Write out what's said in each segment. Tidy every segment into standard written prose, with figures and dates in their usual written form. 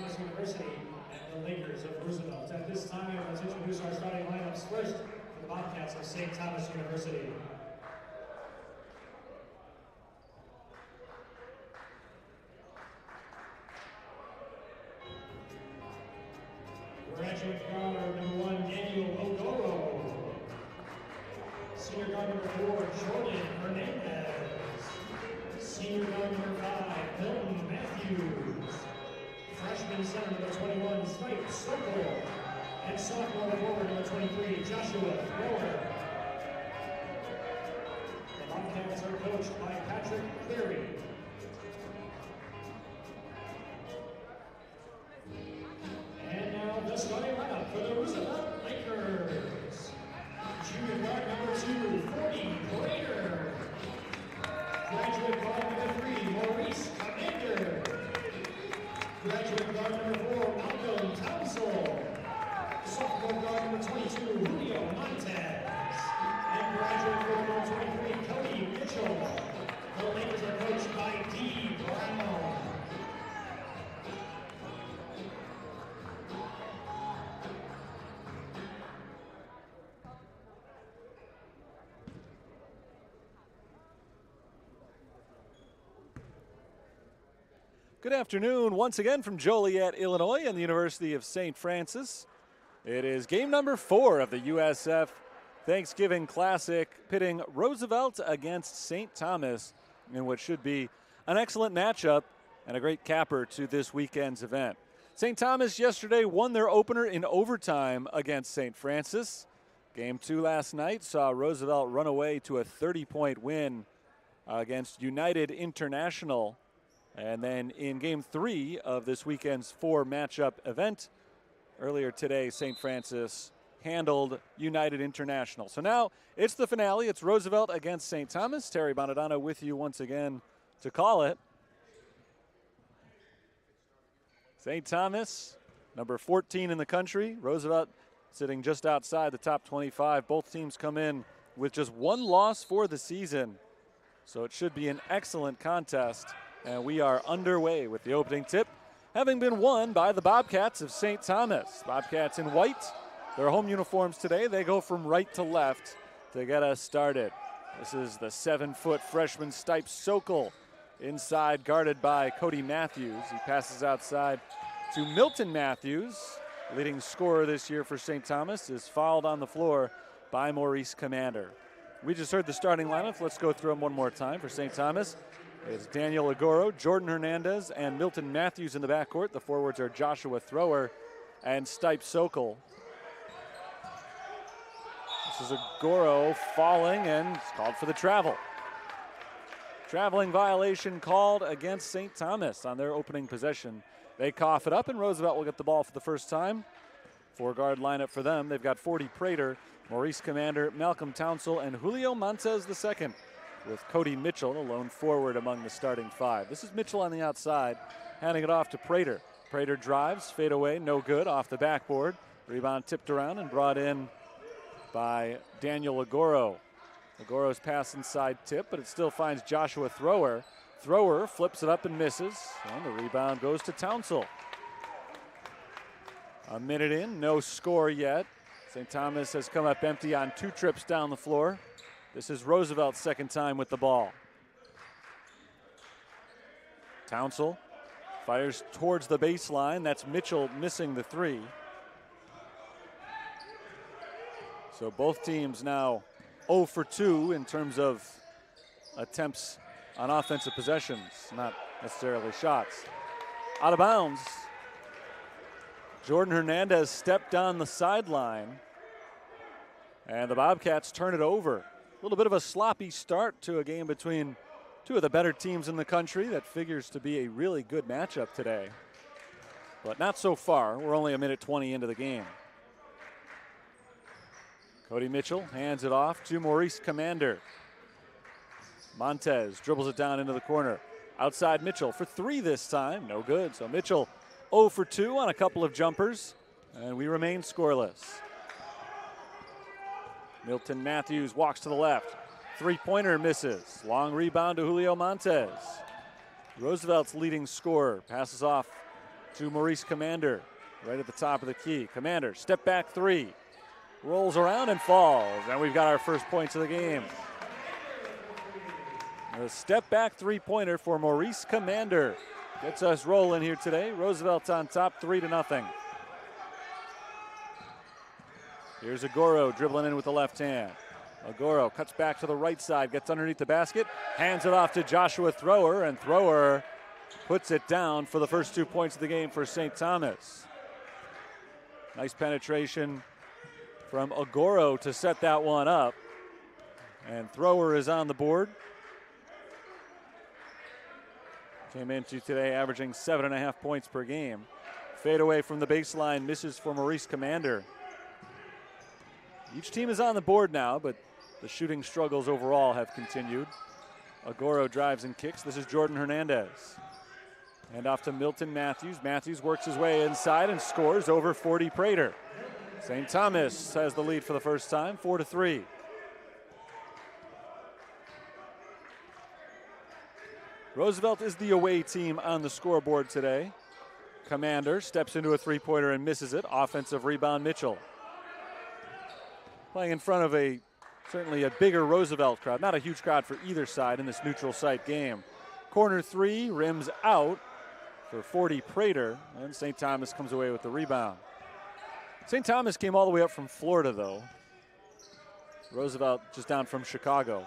Thomas University and the Lakers of Roosevelt. At this time, let's introduce our starting lineups first for the Bobcats of St. Thomas University. Graduate guard number 1, Daniel Ogoro. Senior guard number 4, Jordan Hernandez. Senior guard number 5, Milton Matthews. Freshman center number 21, Spike Sokol. And sophomore forward number 23, Joshua Thrower. The Bobcats are coached by Patrick Cleary. And now the starting lineup for the Roosevelt Lakers. Junior guard number 2, 40, Prater. Graduate guard number 3, Maurice Commander. Graduate guard number 4, Malcolm Townsell. Sophomore guard number 22, Julio Montez. And graduate guard number 23, Cody Mitchell. The Lakers are coached by D. Brown. Good afternoon once again from Joliet, Illinois and the University of St. Francis. It is game number 4 of the USF Thanksgiving Classic, pitting Roosevelt against St. Thomas in what should be an excellent matchup and a great capper to this weekend's event. St. Thomas yesterday won their opener in overtime against St. Francis. Game 2 last night saw Roosevelt run away to a 30-point win against United International. And then in game 3 of this weekend's 4 matchup event, earlier today, St. Francis handled United International. So now it's the finale. It's Roosevelt against St. Thomas. Terry Bonadonna with you once again to call it. St. Thomas, number 14 in the country. Roosevelt sitting just outside the top 25. Both teams come in with just 1 loss for the season. So it should be an excellent contest. And we are underway with the opening tip, having been won by the Bobcats of St. Thomas. Bobcats in white, their home uniforms today. They go from right to left to get us started. This is the 7-foot freshman Stipe Sokol, inside guarded by Cody Matthews. He passes outside to Milton Matthews. Leading scorer this year for St. Thomas is fouled on the floor by Maurice Commander. We just heard the starting lineup. Let's go through them one more time for St. Thomas. It's Daniel Agoro, Jordan Hernandez, and Milton Matthews in the backcourt. The forwards are Joshua Thrower and Stipe Sokol. This is Agoro falling, and it's called for the travel. Traveling violation called against St. Thomas on their opening possession. They cough it up, and Roosevelt will get the ball for the first time. 4-guard lineup for them. They've got 40 Prater, Maurice Commander, Malcolm Townsell, and Julio Montez II. With Cody Mitchell, the lone forward among the starting 5. This is Mitchell on the outside, handing it off to Prater. Prater drives, fade away, no good, off the backboard. Rebound tipped around and brought in by Daniel Agoro. Agoro's pass inside tip, but it still finds Joshua Thrower. Thrower flips it up and misses, and the rebound goes to Townsell. A minute in, no score yet. St. Thomas has come up empty on 2 trips down the floor. This is Roosevelt's second time with the ball. Townsell fires towards the baseline. That's Mitchell missing the 3. So both teams now 0 for 2 in terms of attempts on offensive possessions, not necessarily shots. Out of bounds. Jordan Hernandez stepped on the sideline, and the Bobcats turn it over. A little bit of a sloppy start to a game between 2 of the better teams in the country. That figures to be a really good matchup today. But not so far. We're only a minute 20 into the game. Cody Mitchell hands it off to Maurice Commander. Montez dribbles it down into the corner. Outside Mitchell for 3 this time. No good. So Mitchell 0 for 2 on a couple of jumpers. And we remain scoreless. Milton Matthews walks to the left. 3-pointer misses. Long rebound to Julio Montez. Roosevelt's leading scorer passes off to Maurice Commander, right at the top of the key. Commander, step back three. Rolls around and falls. And we've got our first points of the game. A step back three-pointer for Maurice Commander. Gets us rolling here today. Roosevelt's on top 3-0. Here's Agoro dribbling in with the left hand. Agoro cuts back to the right side, gets underneath the basket, hands it off to Joshua Thrower, and Thrower puts it down for the first 2 points of the game for St. Thomas. Nice penetration from Agoro to set that one up. And Thrower is on the board. Came into today averaging 7.5 points per game. Fade away from the baseline, misses for Maurice Commander. Each team is on the board now, but the shooting struggles overall have continued. Agoro drives and kicks. This is Jordan Hernandez. And off to Milton Matthews. Matthews works his way inside and scores over 40 Prater. St. Thomas has the lead for the first time, 4-3. Roosevelt is the away team on the scoreboard today. Commander steps into a three-pointer and misses it. Offensive rebound, Mitchell. Playing in front of certainly a bigger Roosevelt crowd. Not a huge crowd for either side in this neutral site game. Corner three, rims out for 40 Prater, and St. Thomas comes away with the rebound. St. Thomas came all the way up from Florida, though. Roosevelt just down from Chicago.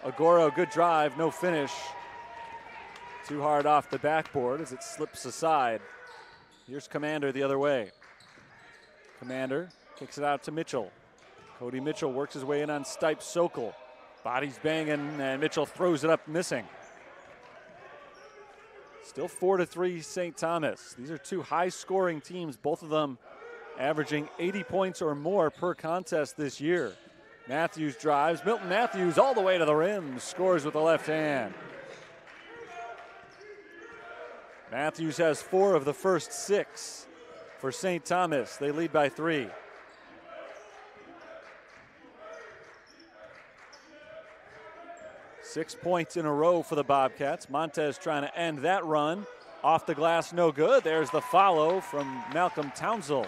Agoro, good drive, no finish. Too hard off the backboard as it slips aside. Here's Commander the other way. Commander kicks it out to Mitchell. Cody Mitchell works his way in on Stipe Sokol. Body's banging, and Mitchell throws it up, missing. Still 4-3 St. Thomas. These are two high-scoring teams, both of them averaging 80 points or more per contest this year. Matthews drives. Milton Matthews all the way to the rim, scores with the left hand. Matthews has 4 of the first 6 for St. Thomas. They lead by 3. Six points in a row for the Bobcats. Montez trying to end that run. Off the glass, no good. There's the follow from Malcolm Townsell.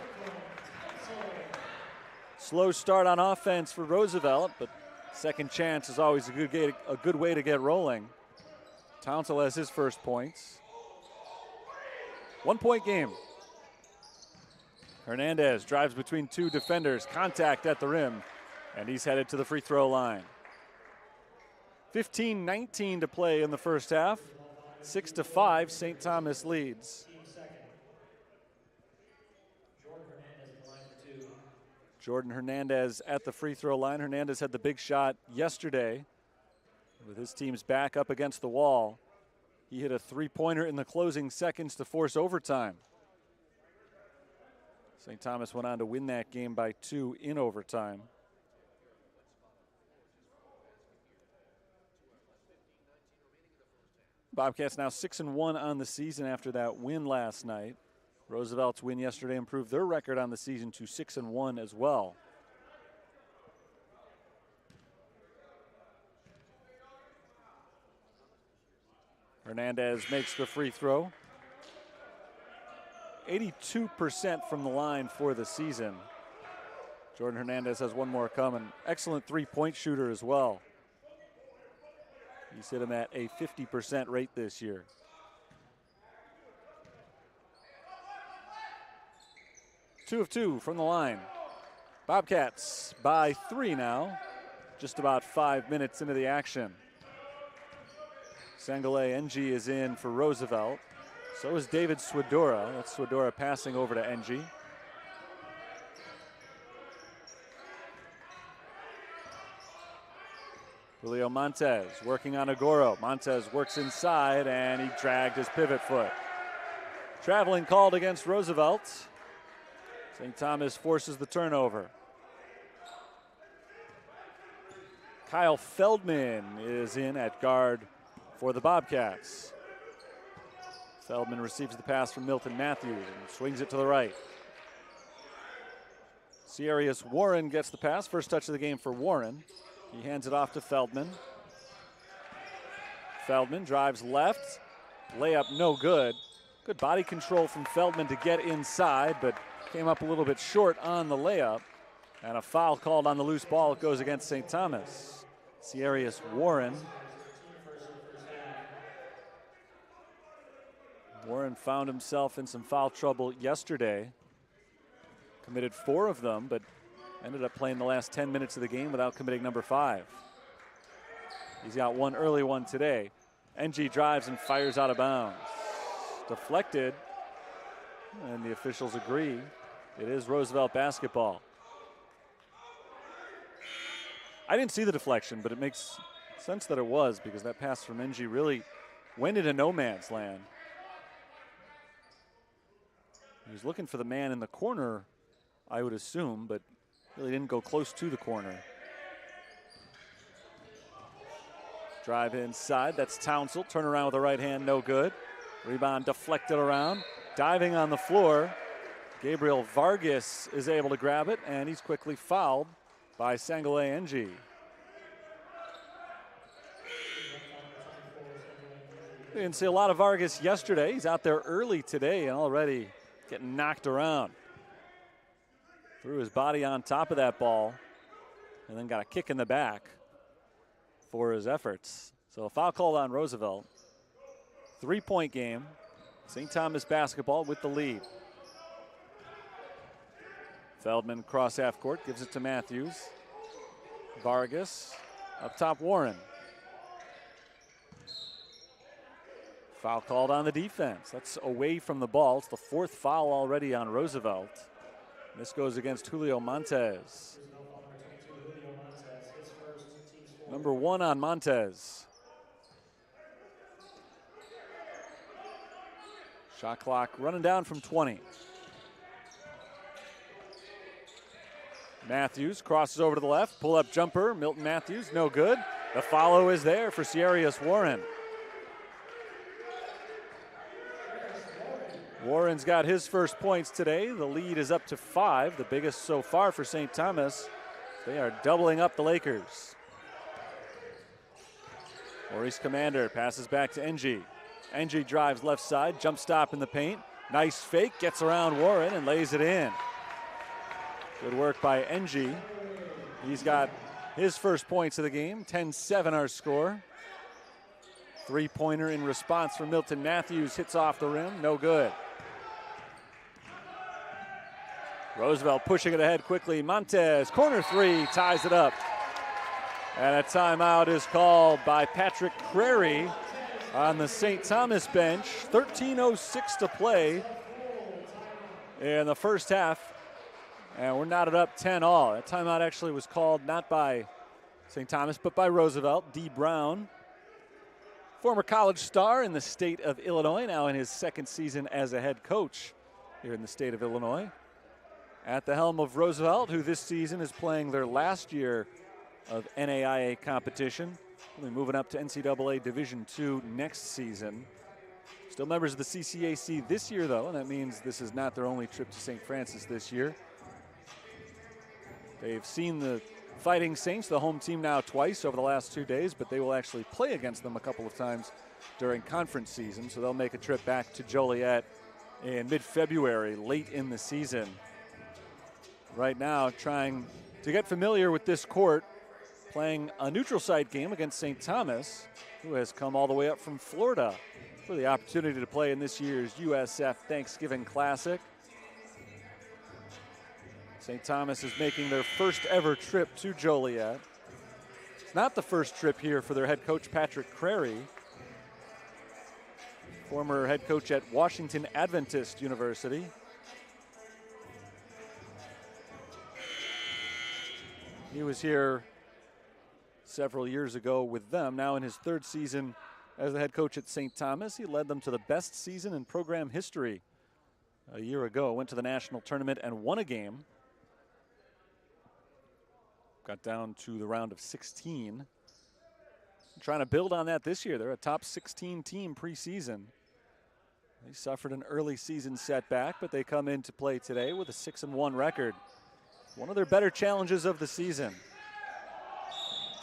Slow start on offense for Roosevelt, but second chance is always a good way to get rolling. Townsell has his first points. 1 point game. Hernandez drives between two defenders, contact at the rim, and he's headed to the free throw line. 15-19 to play in the first half. 6-5, St. Thomas leads. Jordan Hernandez at the free throw line. Hernandez had the big shot yesterday with his team's back up against the wall. He hit a three-pointer in the closing seconds to force overtime. St. Thomas went on to win that game by 2 in overtime. Bobcats now 6-1 on the season after that win last night. Roosevelt's win yesterday improved their record on the season to 6-1 as well. Hernandez makes the free throw. 82% from the line for the season. Jordan Hernandez has one more coming. Excellent three-point shooter as well. He's hit him at a 50% rate this year. Two of 2 from the line. Bobcats by 3 now. Just about 5 minutes into the action. Sangale NG is in for Roosevelt. So is David Swedora. That's Swedora passing over to NG. Julio Montez working on Agoro. Montez works inside, and he dragged his pivot foot. Traveling called against Roosevelt. St. Thomas forces the turnover. Kyle Feldman is in at guard for the Bobcats. Feldman receives the pass from Milton Matthews and swings it to the right. Sirius Warren gets the pass. First touch of the game for Warren. He hands it off to Feldman. Feldman drives left. Layup no good. Good body control from Feldman to get inside, but came up a little bit short on the layup. And a foul called on the loose ball. It goes against St. Thomas. Ciarius Warren. Warren found himself in some foul trouble yesterday. Committed 4 of them, but ended up playing the last 10 minutes of the game without committing number 5. He's got one early one today. NG drives and fires out of bounds. Deflected, and the officials agree. It is Roosevelt basketball. I didn't see the deflection, but it makes sense that it was, because that pass from NG really went into no man's land. He was looking for the man in the corner, I would assume, but really didn't go close to the corner. Drive inside, that's Townsend. Turn around with the right hand, no good. Rebound deflected around. Diving on the floor, Gabriel Vargas is able to grab it, and he's quickly fouled by Sangale NG. We didn't see a lot of Vargas yesterday. He's out there early today and already getting knocked around. Threw his body on top of that ball and then got a kick in the back for his efforts. So a foul called on Roosevelt. 3-point game. St. Thomas basketball with the lead. Feldman cross half court, gives it to Matthews. Vargas up top, Warren. Foul called on the defense. That's away from the ball. It's the 4th foul already on Roosevelt. This goes against Julio Montes. Number 1 on Montes. Shot clock running down from 20. Matthews crosses over to the left. Pull-up jumper, Milton Matthews, no good. The follow is there for Ciarius Warren. Warren's got his first points today. The lead is up to 5, the biggest so far for St. Thomas. They are doubling up the Lakers. Maurice Commander passes back to NG. NG drives left side, jump stop in the paint. Nice fake, gets around Warren and lays it in. Good work by NG. He's got his first points of the game, 10-7 our score. 3-pointer in response from Milton Matthews, hits off the rim, no good. Roosevelt pushing it ahead quickly. Montes, corner 3, ties it up. And a timeout is called by Patrick Crary on the St. Thomas bench. 13:06 to play in the first half. And we're knotted up 10-all. That timeout actually was called not by St. Thomas, but by Roosevelt. D. Brown, former college star in the state of Illinois, now in his 2nd season as a head coach here in the state of Illinois. At the helm of Roosevelt, who this season is playing their last year of NAIA competition. We'll be moving up to NCAA Division II next season. Still members of the CCAC this year, though, and that means this is not their only trip to St. Francis this year. They've seen the Fighting Saints, the home team, now twice over the last 2 days, but they will actually play against them a couple of times during conference season, so they'll make a trip back to Joliet in mid-February, late in the season. Right now, trying to get familiar with this court, playing a neutral site game against St. Thomas, who has come all the way up from Florida for the opportunity to play in this year's USF Thanksgiving Classic. St. Thomas is making their first ever trip to Joliet. It's not the first trip here for their head coach, Patrick Crary, former head coach at Washington Adventist University. He was here several years ago with them. Now in his 3rd season as the head coach at St. Thomas, he led them to the best season in program history a year ago. Went to the national tournament and won a game. Got down to the round of 16. Trying to build on that this year. They're a top 16 team preseason. They suffered an early season setback, but they come into play today with a 6-1 record. One of their better challenges of the season.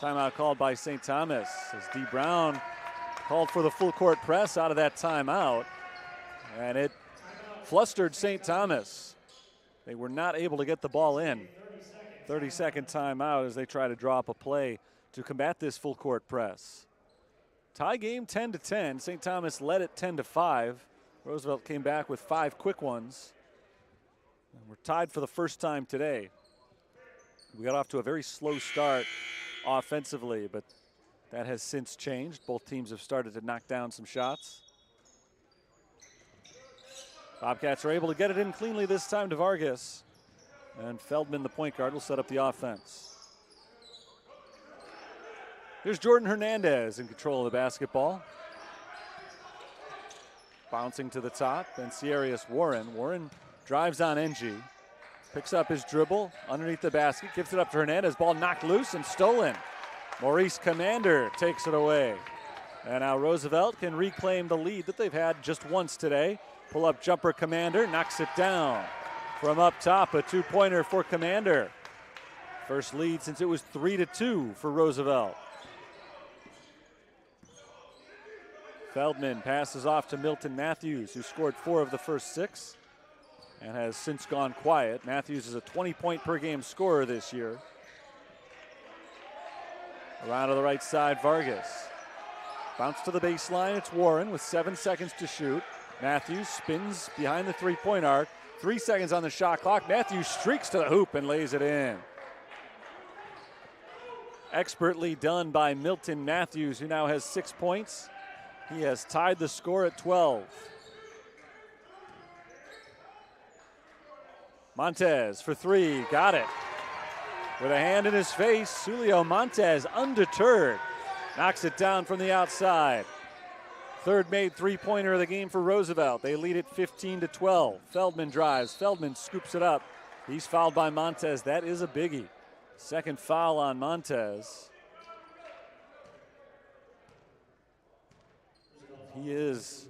Timeout called by St. Thomas as D. Brown called for the full court press out of that timeout. And it flustered St. Thomas. They were not able to get the ball in. 30-second timeout as they try to draw up a play to combat this full court press. Tie game 10-10. St. Thomas led it 10-5. Roosevelt came back with 5 quick ones. And we're tied for the first time today. We got off to a very slow start offensively, but that has since changed. Both teams have started to knock down some shots. Bobcats are able to get it in cleanly this time to Vargas. And Feldman, the point guard, will set up the offense. Here's Jordan Hernandez in control of the basketball. Bouncing to the top, and Ciarius Warren. Warren drives on NG. Picks up his dribble underneath the basket, gives it up to Hernandez. Ball knocked loose and stolen. Maurice Commander takes it away. And now Roosevelt can reclaim the lead that they've had just once today. Pull up jumper Commander, knocks it down. From up top, a 2-pointer for Commander. First lead since it was 3-2 for Roosevelt. Feldman passes off to Milton Matthews, who scored 4 of the first 6 and has since gone quiet. Matthews is a 20-point-per-game scorer this year. Around to the right side, Vargas. Bounce to the baseline, it's Warren with 7 seconds to shoot. Matthews spins behind the 3-point arc. 3 seconds on the shot clock. Matthews streaks to the hoop and lays it in. Expertly done by Milton Matthews, who now has 6 points. He has tied the score at 12. Montez for 3, got it. With a hand in his face, Julio Montez, undeterred, knocks it down from the outside. Third made 3-pointer of the game for Roosevelt. They lead it 15-12. Feldman drives, Feldman scoops it up. He's fouled by Montez, that is a biggie. Second foul on Montez. He is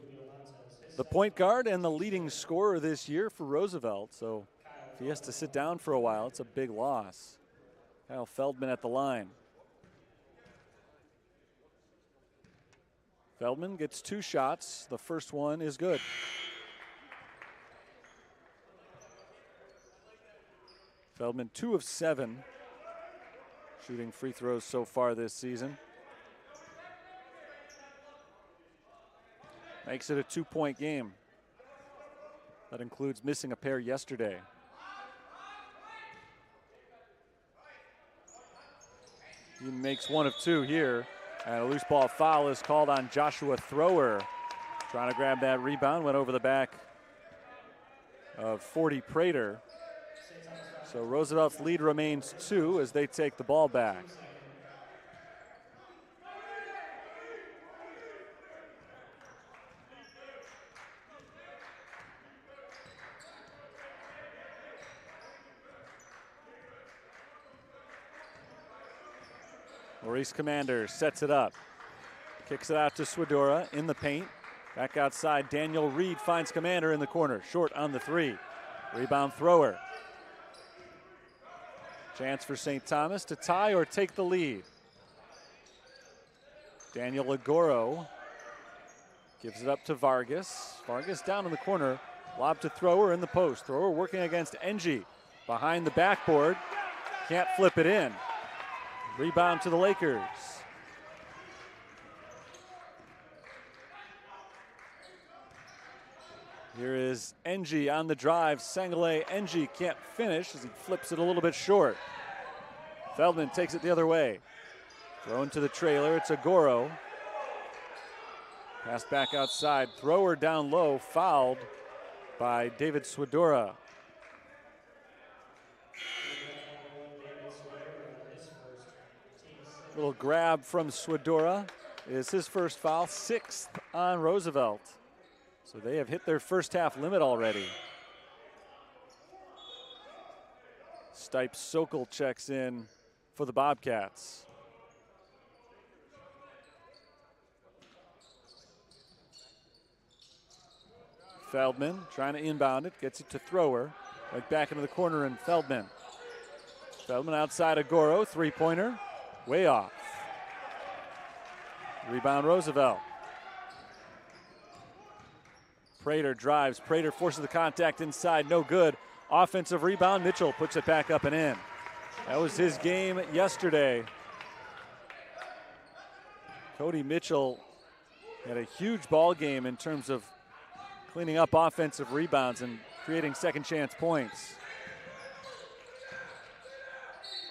the point guard and the leading scorer this year for Roosevelt, so if he has to sit down for a while, it's a big loss. Kyle Feldman at the line. Feldman gets 2 shots. The first one is good. Feldman 2 of 7 shooting free throws so far this season. Makes it a 2-point game. That includes missing a pair yesterday. He makes 1 of 2 here. And a loose ball foul is called on Joshua Thrower. Trying to grab that rebound, went over the back of 40 Prater. So Roosevelt's lead remains 2 as they take the ball back. Maurice Commander sets it up. Kicks it out to Swedora in the paint. Back outside, Daniel Reed finds Commander in the corner. Short on the 3. Rebound Thrower. Chance for St. Thomas to tie or take the lead. Daniel Agoro gives it up to Vargas. Vargas down in the corner. Lob to Thrower in the post. Thrower working against Engie. Behind the backboard. Can't flip it in. Rebound to the Lakers. Here is Engie on the drive. Sangale Engie can't finish as he flips it a little bit short. Feldman takes it the other way. Thrown to the trailer, it's Agoro. Pass back outside. Thrower down low, fouled by David Swedora. Little grab from Swedora is his first foul, 6th on Roosevelt. So they have hit their first half limit already. Stipe Sokol checks in for the Bobcats. Feldman trying to inbound it, gets it to Thrower. Right back into the corner, and Feldman. Feldman outside Agoro, 3-pointer. Way off. Rebound Roosevelt. Prater drives. Prater forces the contact inside. No good. Offensive rebound. Mitchell puts it back up and in. That was his game yesterday. Cody Mitchell had a huge ball game in terms of cleaning up offensive rebounds and creating second chance points.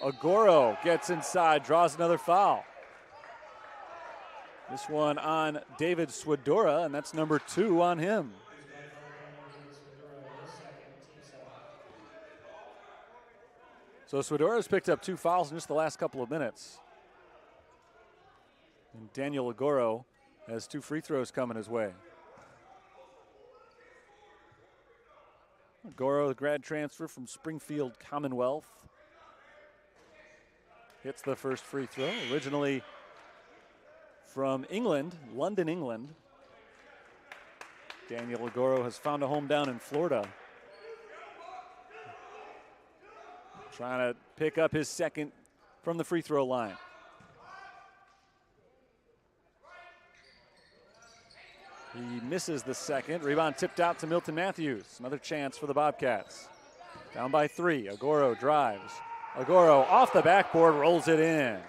Agoro gets inside, draws another foul. This one on David Swedora, and that's number 2 on him. So Swidora's picked up 2 fouls in just the last couple of minutes. And Daniel Agoro has 2 free throws coming his way. Agoro, the grad transfer from Springfield Commonwealth, hits the first free throw. Originally from England, London, England. Daniel Agoro has found a home down in Florida. Trying to pick up his second from the free throw line. He misses the second. Rebound tipped out to Milton Matthews. Another chance for the Bobcats. Down by 3. Agoro drives. Agoro off the backboard, rolls it in.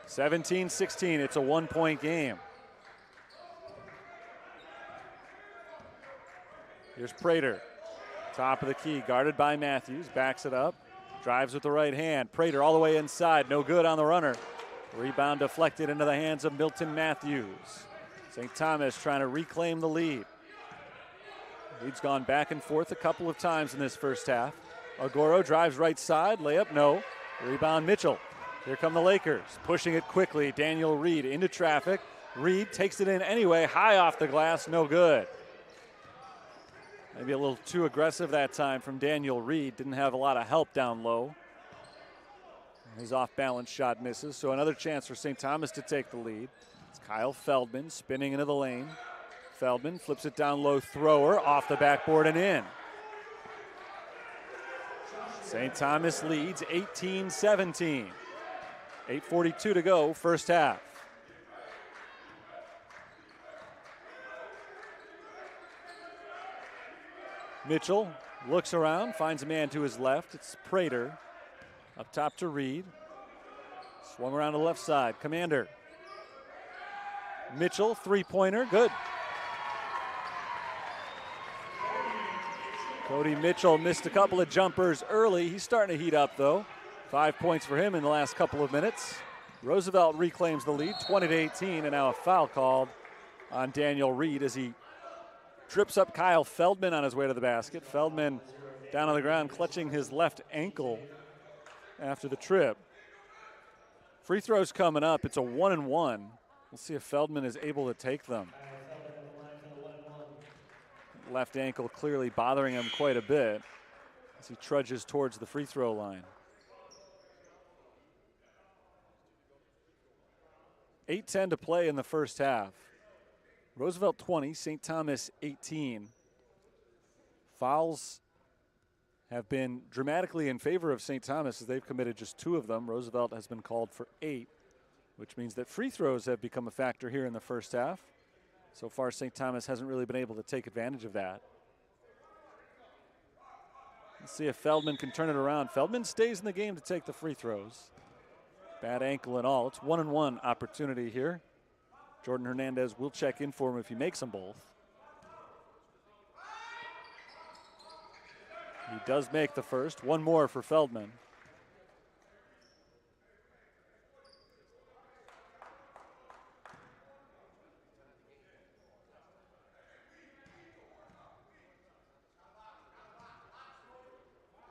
(17-16). It's a 1-point game. Here's Prater. Top of the key, guarded by Matthews. Backs it up. Drives with the right hand. Prater all the way inside. No good on the runner. Rebound deflected into the hands of Milton Matthews. St. Thomas trying to reclaim the lead. Lead's gone back and forth a couple of times in this first half. Agoro drives right side. Layup, no. Rebound Mitchell. Here come the Lakers, pushing it quickly. Daniel Reed into traffic. Reed takes it in anyway, high off the glass, no good. Maybe a little too aggressive that time from Daniel Reed. Didn't have a lot of help down low. His off-balance shot misses, so another chance for St. Thomas to take the lead. It's Kyle Feldman spinning into the lane. Feldman flips it down low, thrower, off the backboard and in. St. Thomas leads 18-17. 8:42 to go, first half. Mitchell looks around, finds a man to his left. It's Prater. Up top to Reed. Swung around to the left side. Commander. Mitchell, three-pointer, good. Cody Mitchell missed a couple of jumpers early. He's starting to heat up, though. 5 points for him in the last couple of minutes. Roosevelt reclaims the lead, 20-18, and now a foul called on Daniel Reed as he trips up Kyle Feldman on his way to the basket. Feldman down on the ground, clutching his left ankle after the trip. Free throws coming up. It's a 1-and-1. We'll see if Feldman is able to take them. Left ankle clearly bothering him quite a bit as he trudges towards the free throw line. 8:10 to play in the first half. Roosevelt 20, St. Thomas 18. Fouls have been dramatically in favor of St. Thomas as they've committed just 2 of them. Roosevelt has been called for 8, which means that free throws have become a factor here in the first half. So far, St. Thomas hasn't really been able to take advantage of that. Let's see if Feldman can turn it around. Feldman stays in the game to take the free throws. Bad ankle and all. It's 1-and-1 opportunity here. Jordan Hernandez will check in for him if he makes them both. He does make the first. 1 more for Feldman.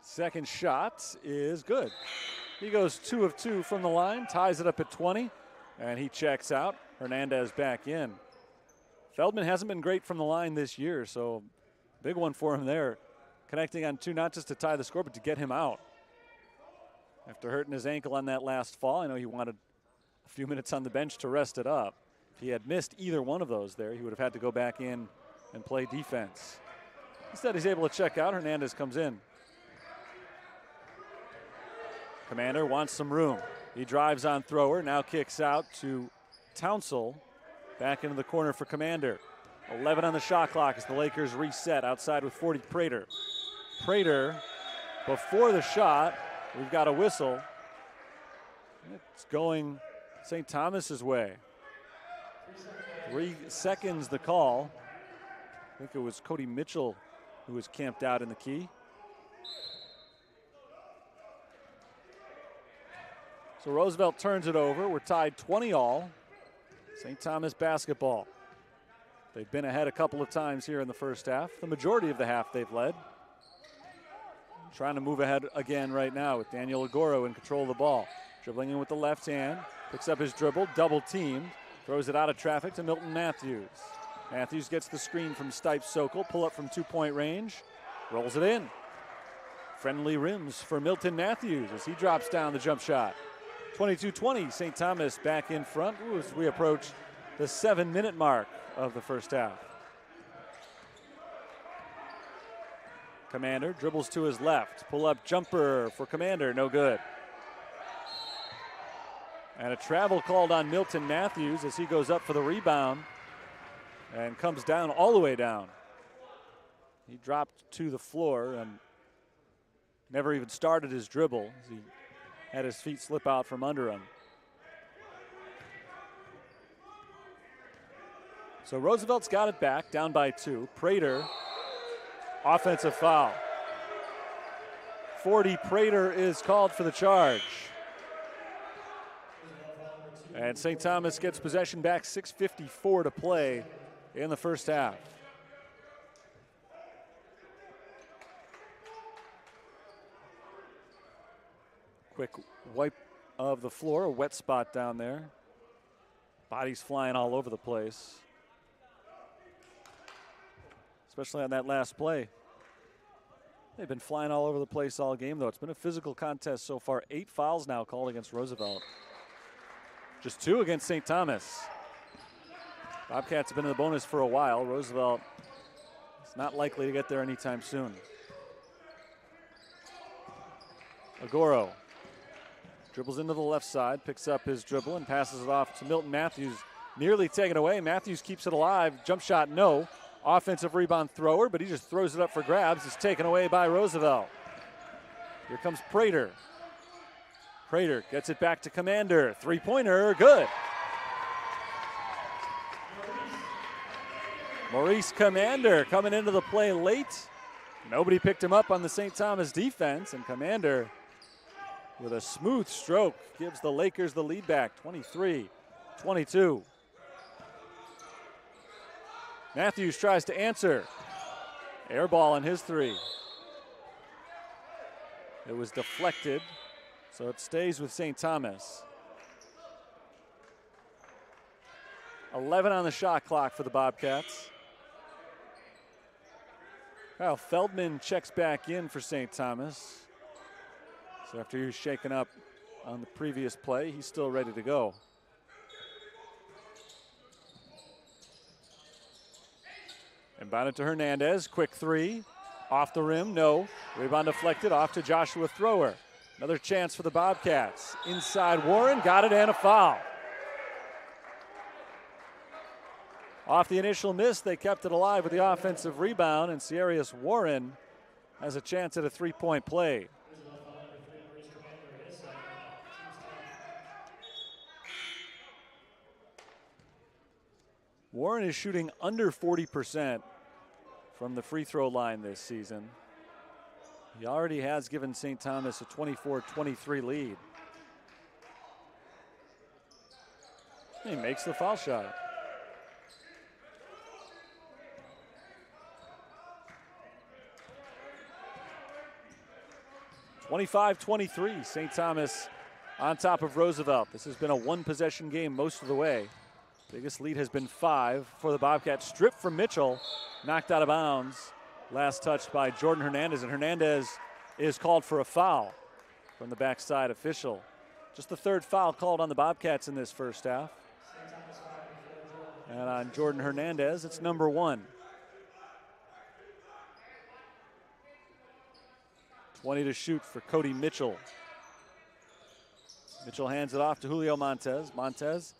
Second shot is good. He goes 2 of 2 from the line, ties it up at 20, and he checks out. Hernandez back in. Feldman hasn't been great from the line this year, so big one for him there. Connecting on 2, not just to tie the score, but to get him out. After hurting his ankle on that last fall, I know he wanted a few minutes on the bench to rest it up. If he had missed either one of those there, he would have had to go back in and play defense. Instead, he's able to check out. Hernandez comes in. Commander wants some room. He drives on thrower, now kicks out to Townsell back into the corner for Commander. 11 on the shot clock as the Lakers reset outside with 40 Prater. Prater, before the shot, we've got a whistle. It's going St. Thomas's way. 3 seconds the call. I think it was Cody Mitchell who was camped out in the key. So Roosevelt turns it over. We're tied 20-all. St. Thomas basketball. They've been ahead a couple of times here in the first half. The majority of the half they've led. Trying to move ahead again right now with Daniel Agoro in control of the ball. Dribbling in with the left hand. Picks up his dribble, double teamed. Throws it out of traffic to Milton Matthews. Matthews gets the screen from Stipe Sokol. Pull up from 2-point range. Rolls it in. Friendly rims for Milton Matthews as he drops down the jump shot. 22-20, St. Thomas back in front as we approach the 7-minute mark of the first half. Commander dribbles to his left. Pull up jumper for Commander, no good. And a travel called on Milton Matthews as he goes up for the rebound and comes down all the way down. He dropped to the floor and never even started his dribble as he had his feet slip out from under him. So Roosevelt's got it back, down by 2. Prater, offensive foul. 40 Prater is called for the charge. And St. Thomas gets possession back, 6:54 to play in the first half. Quick wipe of the floor, a wet spot down there. Bodies flying all over the place. Especially on that last play. They've been flying all over the place all game, though. It's been a physical contest so far. 8 fouls now called against Roosevelt. Just 2 against St. Thomas. Bobcats have been in the bonus for a while. Roosevelt is not likely to get there anytime soon. Agoro dribbles into the left side, picks up his dribble and passes it off to Milton Matthews. Nearly taken away. Matthews keeps it alive. Jump shot, no. Offensive rebound thrower, but he just throws it up for grabs. It's taken away by Roosevelt. Here comes Prater. Prater gets it back to Commander. 3-pointer, good. Maurice Commander coming into the play late. Nobody picked him up on the St. Thomas defense, and Commander with a smooth stroke gives the Lakers the lead back, 23-22. Matthews tries to answer. Air ball on his 3. It was deflected, so it stays with St. Thomas. 11 on the shot clock for the Bobcats. Kyle Feldman checks back in for St. Thomas. So after he was shaken up on the previous play, he's still ready to go. Inbounded to Hernandez, quick 3. Off the rim, no. Rebound deflected, off to Joshua Thrower. Another chance for the Bobcats. Inside Warren, got it and a foul. Off the initial miss, they kept it alive with the offensive rebound, and Sierrius Warren has a chance at a 3-point play. Warren is shooting under 40% from the free throw line this season. He already has given St. Thomas a 24-23 lead. He makes the foul shot. (25-23), St. Thomas on top of Roosevelt. This has been a 1-possession game most of the way. Biggest lead has been 5 for the Bobcats. Stripped from Mitchell, knocked out of bounds. Last touched by Jordan Hernandez, and Hernandez is called for a foul from the backside official. Just the 3rd foul called on the Bobcats in this first half. And on Jordan Hernandez, it's number 1. 20 to shoot for Cody Mitchell. Mitchell hands it off to Julio Montez. Montez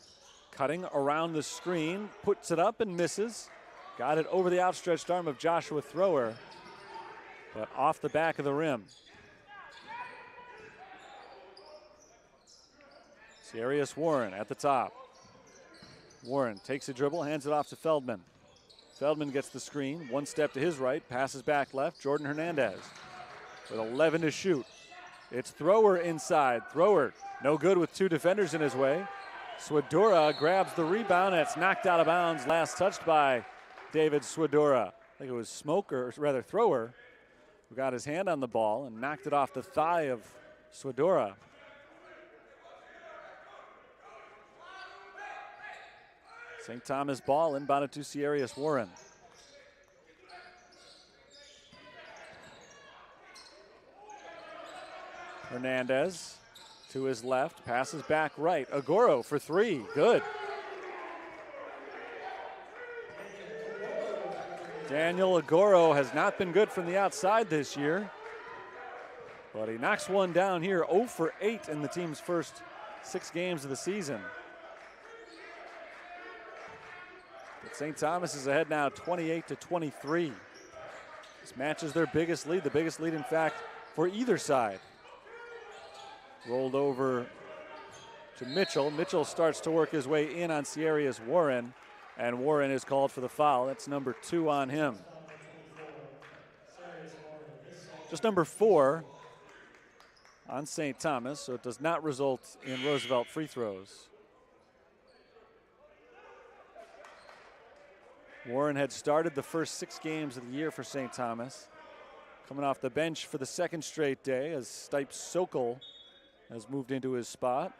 Cutting around the screen, puts it up and misses. Got it over the outstretched arm of Joshua Thrower, but off the back of the rim. Sarius Warren at the top. Warren takes a dribble, hands it off to Feldman. Feldman gets the screen, one step to his right, passes back left. Jordan Hernandez with 11 to shoot. It's Thrower inside. Thrower no good with two defenders in his way. Swedora grabs the rebound, and it's knocked out of bounds. Last touched by David Swedora. I think it was Thrower, who got his hand on the ball and knocked it off the thigh of Swedora. St. Thomas ball inbounded to Sarius Warren. Hernandez to his left, passes back right. Agoro for three, good. Daniel Agoro has not been good from the outside this year, but he knocks one down here, 0 for 8 in the team's first 6 games of the season. But St. Thomas is ahead now 28-23. This matches their biggest lead, the biggest lead in fact for either side. Rolled over to Mitchell. Mitchell starts to work his way in on Sarius Warren, and Warren is called for the foul. That's number 2 on him. Just number 4 on St. Thomas, so it does not result in Roosevelt free throws. Warren had started the first 6 games of the year for St. Thomas. Coming off the bench for the second straight day as Stipe Sokol has moved into his spot.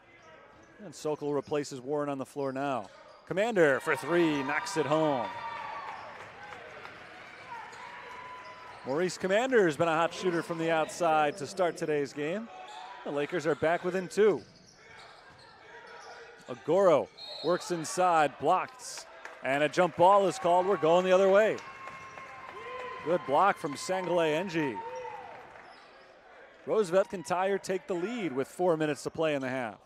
And Sokol replaces Warren on the floor now. Commander for 3, knocks it home. Maurice Commander has been a hot shooter from the outside to start today's game. The Lakers are back within 2. Agoro works inside, blocked, and a jump ball is called. We're going the other way. Good block from Sangale Enji. Roosevelt can tie or take the lead with 4 minutes to play in the half.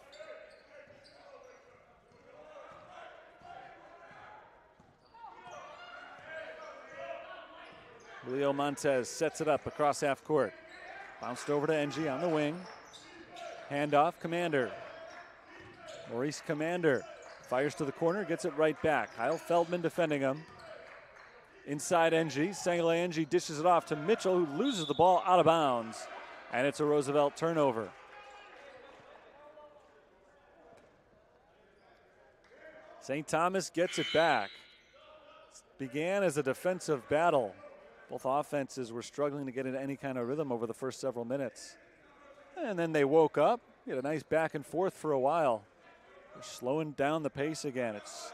Julio Montez sets it up across half court. Bounced over to Enji on the wing. Handoff, Commander. Maurice Commander fires to the corner, gets it right back. Kyle Feldman defending him. Inside Enji, Sangale Enji dishes it off to Mitchell, who loses the ball out of bounds. And it's a Roosevelt turnover. St. Thomas gets it back. Began as a defensive battle. Both offenses were struggling to get into any kind of rhythm over the first several minutes. And then they woke up. We had a nice back and forth for a while. They're slowing down the pace again. It's,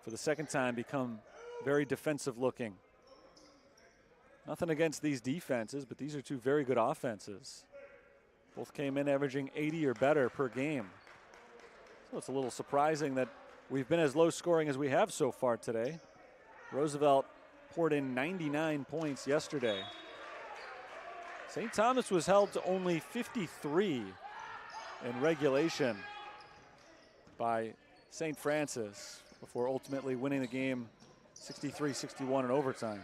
for the second time, become very defensive looking. Nothing against these defenses, but these are two very good offenses. Both came in averaging 80 or better per game. So it's a little surprising that we've been as low scoring as we have so far today. Roosevelt poured in 99 points yesterday. St. Thomas was held to only 53 in regulation by St. Francis before ultimately winning the game 63-61 in overtime.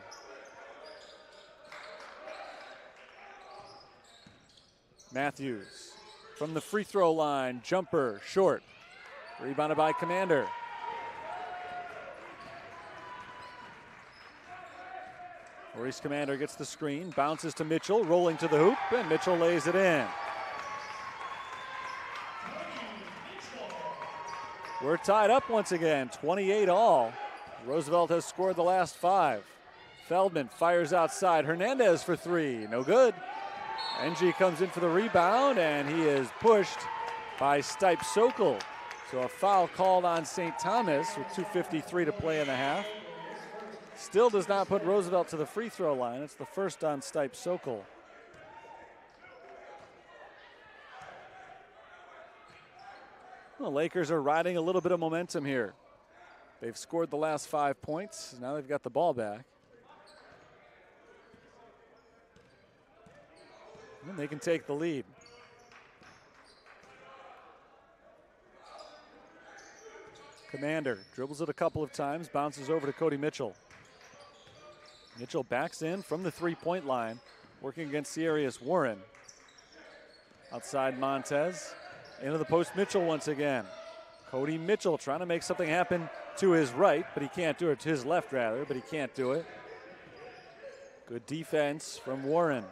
Matthews from the free throw line, jumper, short. Rebounded by Commander. Maurice Commander gets the screen, bounces to Mitchell, rolling to the hoop, and Mitchell lays it in. We're tied up once again, 28 all. Roosevelt has scored the last 5. Feldman fires outside. Hernandez for 3, no good. Enji comes in for the rebound, and he is pushed by Stipe Sokol. So a foul called on St. Thomas with 2:53 to play in the half. Still does not put Roosevelt to the free throw line. It's the first on Stipe Sokol. The Lakers are riding a little bit of momentum here. They've scored the last 5 points. Now they've got the ball back. And they can take the lead. Commander dribbles it a couple of times, bounces over to Cody Mitchell. Mitchell backs in from the three-point line, working against Sierra's Warren. Outside Montez, into the post Mitchell once again. Cody Mitchell trying to make something happen to his right, but he can't do it, to his left rather, but he can't do it. Good defense from Warren.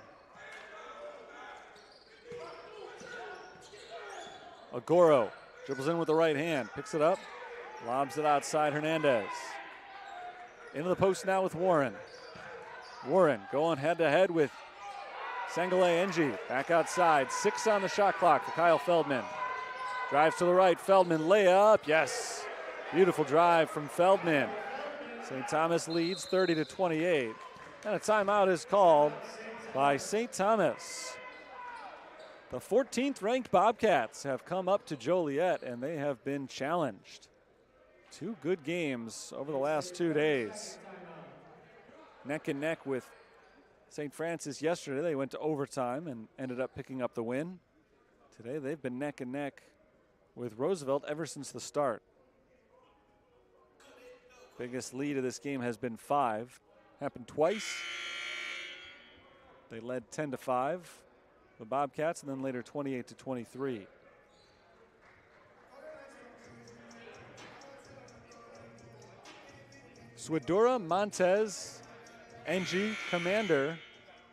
Agoro dribbles in with the right hand, picks it up, lobs it outside Hernandez. Into the post now with Warren. Warren going head-to-head with Sangale Ng. Back outside, 6 on the shot clock for Kyle Feldman. Drives to the right, Feldman layup, yes. Beautiful drive from Feldman. St. Thomas leads 30-28. And a timeout is called by St. Thomas. The 14th ranked Bobcats have come up to Joliet and they have been challenged. 2 good games over the last 2 days. Neck and neck with St. Francis yesterday. They went to overtime and ended up picking up the win. Today they've been neck and neck with Roosevelt ever since the start. Biggest lead of this game has been 5. Happened twice. They led 10-5, the Bobcats, and then later 28-23. Swidura, Montez, Ng, Commander,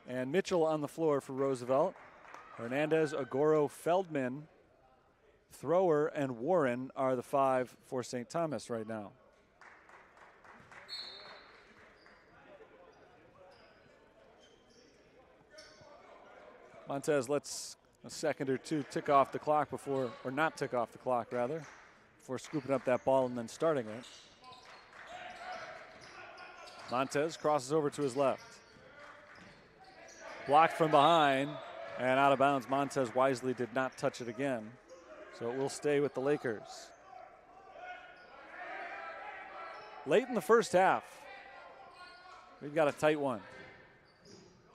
and Mitchell on the floor for Roosevelt. Hernandez, Agoro, Feldman, Thrower, and Warren are the 5 for St. Thomas right now. Montez lets a second or two tick off the clock before, or not tick off the clock rather, before scooping up that ball and then starting it. Montez crosses over to his left. Blocked from behind and out of bounds. Montez wisely did not touch it again, so it will stay with the Lakers. Late in the first half, we've got a tight one.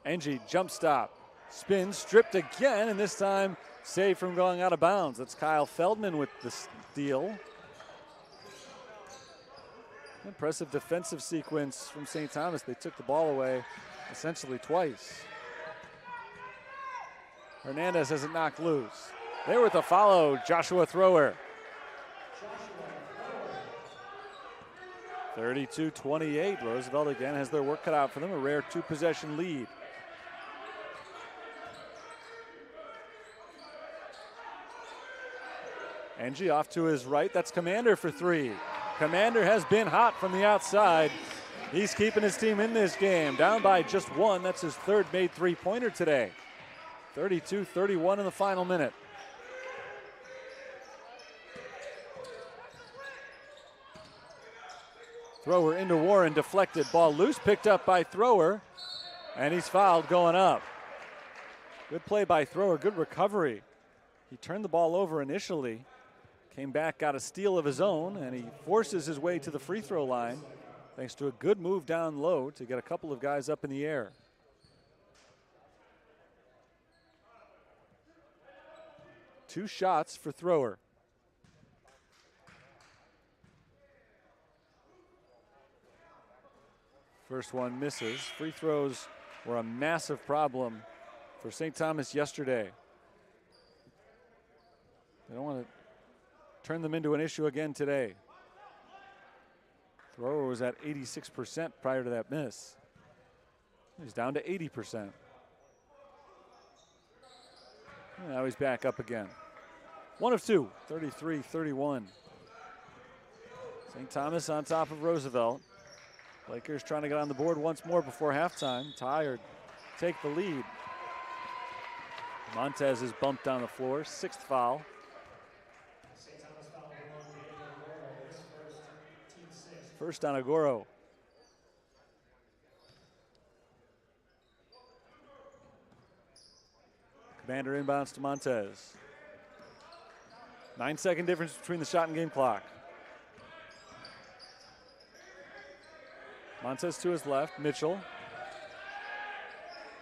Ng jump stop. Spin, stripped again, and this time saved from going out of bounds. That's Kyle Feldman with the steal. Impressive defensive sequence from St. Thomas. They took the ball away essentially twice. Hernandez has it knocked loose. There with the follow, Joshua Thrower. 32-28. Roosevelt again has their work cut out for them, a rare 2-possession lead. Ng off to his right, that's Commander for 3. Commander has been hot from the outside. He's keeping his team in this game. Down by just 1, that's his 3rd made 3-pointer today. 32-31 in the final minute. Thrower into Warren, deflected, ball loose, picked up by Thrower, and he's fouled going up. Good play by Thrower, good recovery. He turned the ball over initially, came back, got a steal of his own, and he forces his way to the free throw line thanks to a good move down low to get a couple of guys up in the air. Two shots for Thrower. First one misses. Free throws were a massive problem for St. Thomas yesterday. They don't want to turn them into an issue again today. Thrower was at 86% prior to that miss. He's down to 80%. And now he's back up again. 1 of 2, 33-31. St. Thomas on top of Roosevelt. Lakers trying to get on the board once more before halftime. Tired, take the lead. Montez is bumped on the floor, 6th foul. First on Agoro. Commander inbounds to Montez. 9-second difference between the shot and game clock. Montez to his left, Mitchell.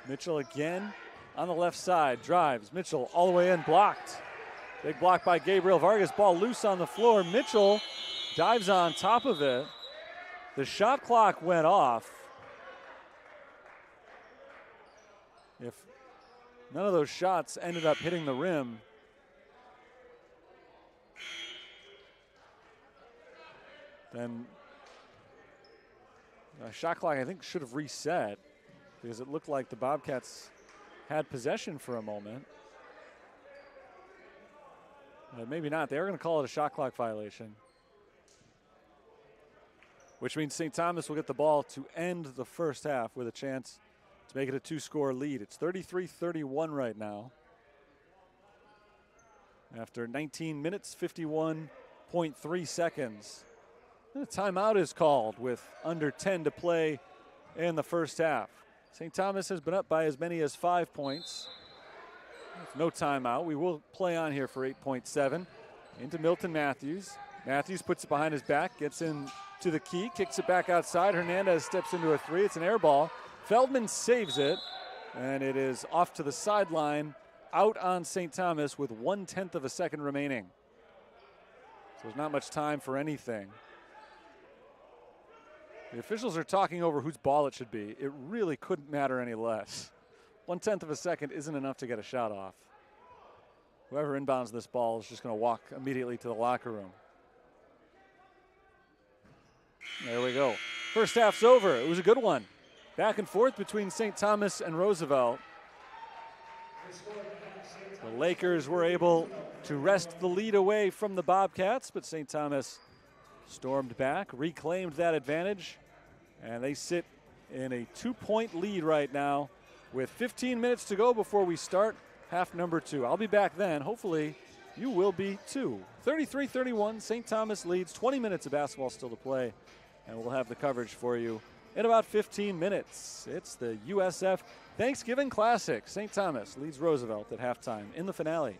Mitchell again on the left side, drives. Mitchell all the way in, blocked. Big block by Gabriel Vargas, ball loose on the floor. Mitchell dives on top of it. The shot clock went off. If none of those shots ended up hitting the rim, then the shot clock, I think, should have reset because it looked like the Bobcats had possession for a moment. But maybe not. They were going to call it a shot clock violation, which means St. Thomas will get the ball to end the first half with a chance to make it a 2-score lead. It's 33-31 right now. After 19 minutes, 51.3 seconds. And a timeout is called with under 10 to play in the first half. St. Thomas has been up by as many as 5 points. With no timeout. We will play on here for 8.7. Into Milton Matthews. Matthews puts it behind his back, gets in to the key, kicks it back outside. Hernandez steps into a three. It's an air ball. Feldman saves it, and it is off to the sideline, out on St. Thomas with 1/10 of a second remaining. So there's not much time for anything. The officials are talking over whose ball it should be. It really couldn't matter any less. 1/10 of a second isn't enough to get a shot off. Whoever inbounds this ball is just going to walk immediately to the locker room. There we go. First half's over. It was a good one. Back and forth between St. Thomas and Roosevelt. The Lakers were able to wrest the lead away from the Bobcats, but St. Thomas stormed back, reclaimed that advantage, and they sit in a 2-point lead right now with 15 minutes to go before we start half number 2. I'll be back then. Hopefully you will be too. 33-31, St. Thomas leads, 20 minutes of basketball still to play, and we'll have the coverage for you in about 15 minutes. It's the USF Thanksgiving Classic. St. Thomas leads Roosevelt at halftime in the finale.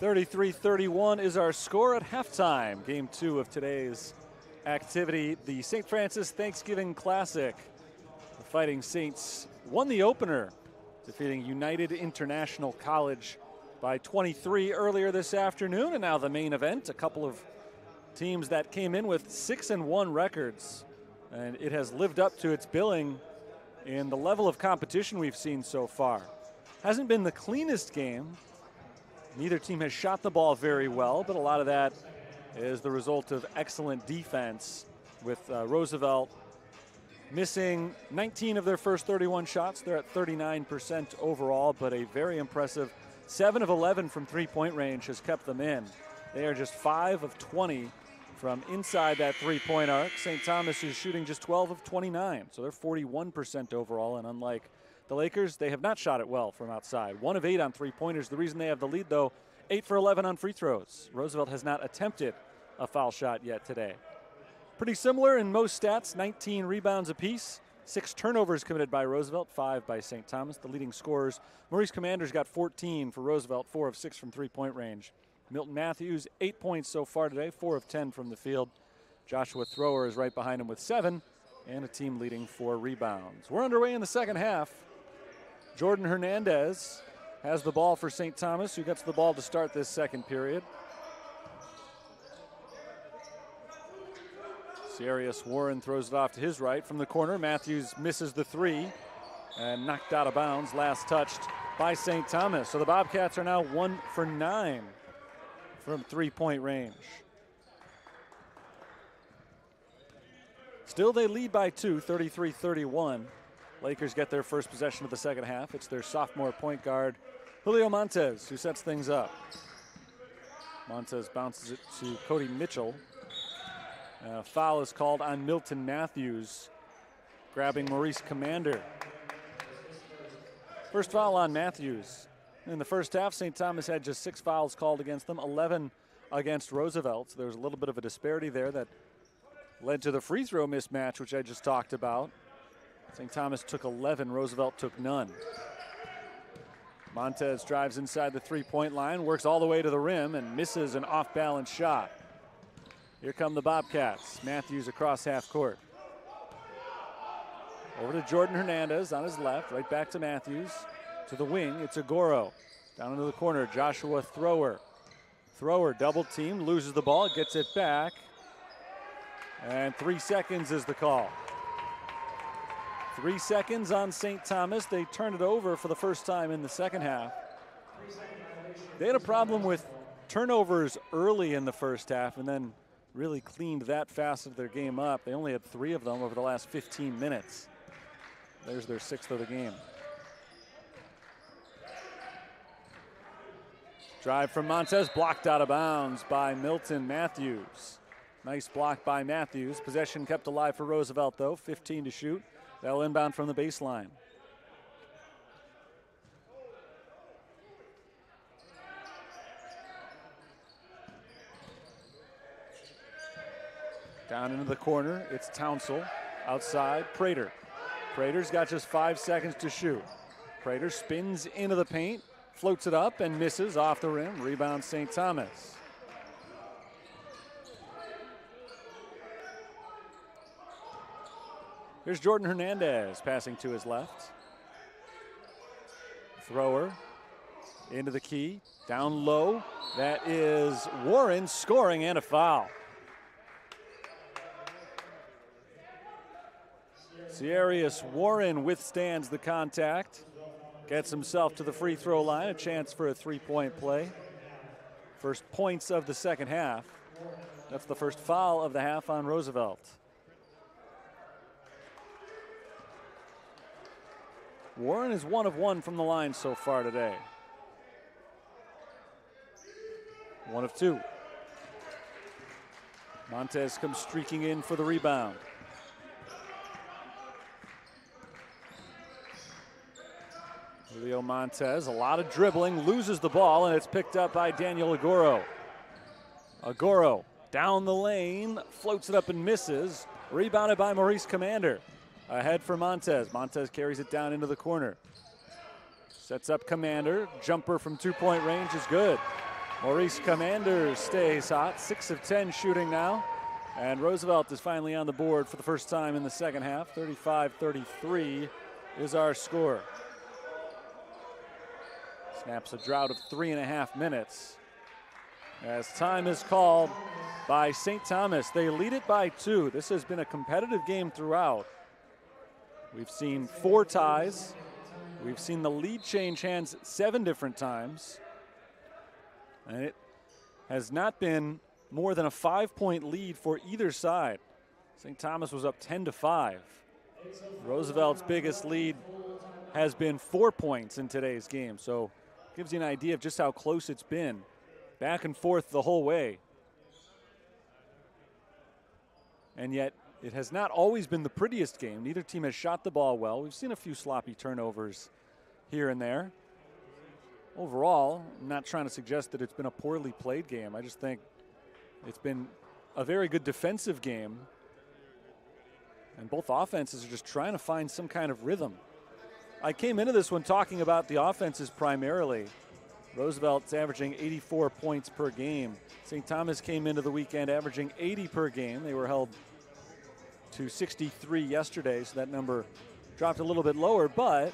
33-31 is our score at halftime. Game 2 of today's activity, the St. Francis Thanksgiving Classic. The Fighting Saints won the opener, defeating United International College by 23 earlier this afternoon. And now the main event, a couple of teams that came in with 6-1 records. And it has lived up to its billing in the level of competition we've seen so far. Hasn't been the cleanest game. Neither team has shot the ball very well, but a lot of that is the result of excellent defense, with Roosevelt missing 19 of their first 31 shots. They're at 39% overall, but a very impressive 7 of 11 from three-point range has kept them in. They are just 5 of 20 from inside that three-point arc. St. Thomas is shooting just 12 of 29, so they're 41% overall, and unlike the Lakers, they have not shot it well from outside. 1 of 8 on three-pointers. The reason they have the lead, though, 8 for 11 on free throws. Roosevelt has not attempted a foul shot yet today. Pretty similar in most stats, 19 rebounds apiece. 6 turnovers committed by Roosevelt, 5 by St. Thomas. The leading scorers, Maurice Commander's got 14 for Roosevelt, 4 of 6 from three-point range. Milton Matthews, 8 points so far today, 4 of 10 from the field. Joshua Thrower is right behind him with 7, and a team leading 4 rebounds. We're underway in the second half. Jordan Hernandez has the ball for St. Thomas, who gets the ball to start this second period. Sarius Warren throws it off to his right from the corner. Matthews misses the 3 and knocked out of bounds, last touched by St. Thomas. So the Bobcats are now 1 for 9 from three-point range. Still they lead by 2, 33-31. Lakers get their first possession of the second half. It's their sophomore point guard, Julio Montes, who sets things up. Montes bounces it to Cody Mitchell. Foul is called on Milton Matthews, grabbing Maurice Commander. First foul on Matthews. In the first half, St. Thomas had just 6 fouls called against them, 11 against Roosevelt. So there was a little bit of a disparity there that led to the free throw mismatch, which I just talked about. St. Thomas took 11, Roosevelt took none. Montes drives inside the three-point line, works all the way to the rim, and misses an off-balance shot. Here come the Bobcats. Matthews across half court. Over to Jordan Hernandez on his left, right back to Matthews. To the wing, it's Agoro. Down into the corner, Joshua Thrower. Thrower double team, loses the ball, gets it back. And 3 seconds is the call. 3 seconds on St. Thomas. They turned it over for the first time in the second half. They had a problem with turnovers early in the first half and then really cleaned that facet of their game up. They only had 3 of them over the last 15 minutes. There's their 6th of the game. Drive from Montes, blocked out of bounds by Milton Matthews. Nice block by Matthews. Possession kept alive for Roosevelt, though. 15 to shoot. They'll inbound from the baseline. Down into the corner, it's Townsell. Outside, Prater. Prater's got just 5 seconds to shoot. Prater spins into the paint, floats it up, and misses off the rim. Rebound St. Thomas. Here's Jordan Hernandez passing to his left. Thrower into the key, down low. That is Warren scoring and a foul. Sarius Warren withstands the contact, gets himself to the free throw line, a chance for a three-point play. First points of the second half. That's the first foul of the half on Roosevelt. Warren is 1 of 1 from the line so far today. 1 of 2. Montes comes streaking in for the rebound. Julio Montes, a lot of dribbling, loses the ball, and it's picked up by Daniel Agoro. Agoro down the lane, floats it up and misses. Rebounded by Maurice Commander. Ahead for Montes. Montes carries it down into the corner. Sets up Commander. Jumper from 2-point range is good. Maurice Commander stays hot, 6 of 10 shooting now. And Roosevelt is finally on the board for the first time in the second half. 35-33 is our score. Snaps a drought of 3.5 minutes. As time is called by St. Thomas. They lead it by 2. This has been a competitive game throughout. We've seen 4 ties. We've seen the lead change hands 7 different times. And it has not been more than a 5-point lead for either side. St. Thomas was up 10-5. Roosevelt's biggest lead has been 4 points in today's game, so gives you an idea of just how close it's been. Back and forth the whole way. And yet, it has not always been the prettiest game. Neither team has shot the ball well. We've seen a few sloppy turnovers here and there. Overall, I'm not trying to suggest that it's been a poorly played game. I just think it's been a very good defensive game. And both offenses are just trying to find some kind of rhythm. I came into this one talking about the offenses primarily. Roosevelt's averaging 84 points per game. St. Thomas came into the weekend averaging 80 per game. They were held to 63 yesterday, so that number dropped a little bit lower, but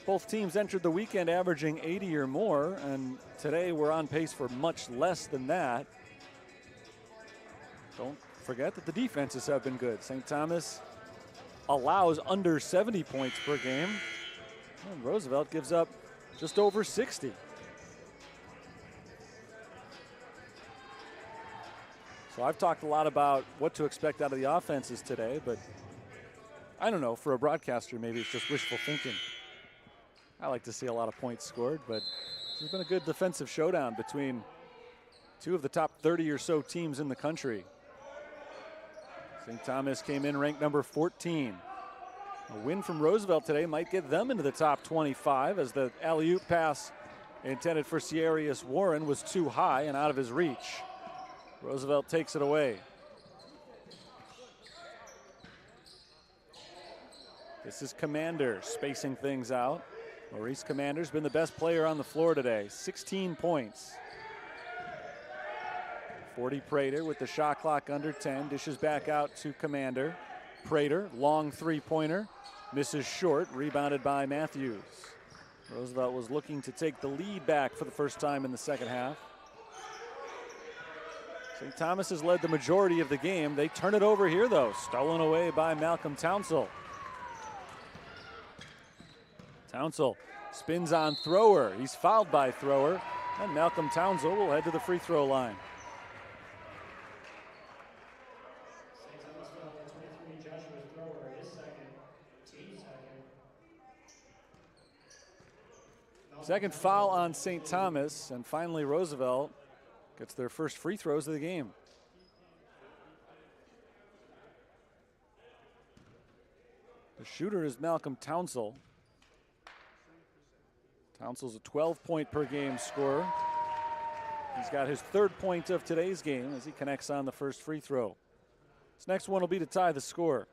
both teams entered the weekend averaging 80 or more, and today we're on pace for much less than that. Don't forget that the defenses have been good. St. Thomas allows under 70 points per game, and Roosevelt gives up just over 60. So I've talked a lot about what to expect out of the offenses today, but I don't know, for a broadcaster, maybe it's just wishful thinking. I like to see a lot of points scored, but there's been a good defensive showdown between 2 of the top 30 or so teams in the country. St. Thomas came in ranked number 14. A win from Roosevelt today might get them into the top 25 as the alley-oop pass intended for Ciarius Warren was too high and out of his reach. Roosevelt takes it away. This is Commander spacing things out. Maurice Commander's been the best player on the floor today, 16 points. 40 Prater with the shot clock under 10, dishes back out to Commander. Prater, long three-pointer, misses short, rebounded by Matthews. Roosevelt was looking to take the lead back for the first time in the second half. St. Thomas has led the majority of the game. They turn it over here, though. Stolen away by Malcolm Townsell. Townsell spins on Thrower. He's fouled by Thrower. And Malcolm Townsell will head to the free throw line. Second foul on St. Thomas, and finally Roosevelt gets their first free throws of the game. The shooter is Malcolm Townsell. Townsell's a 12-point per game scorer. He's got his 3rd point of today's game as he connects on the first free throw. This next one will be to tie the score.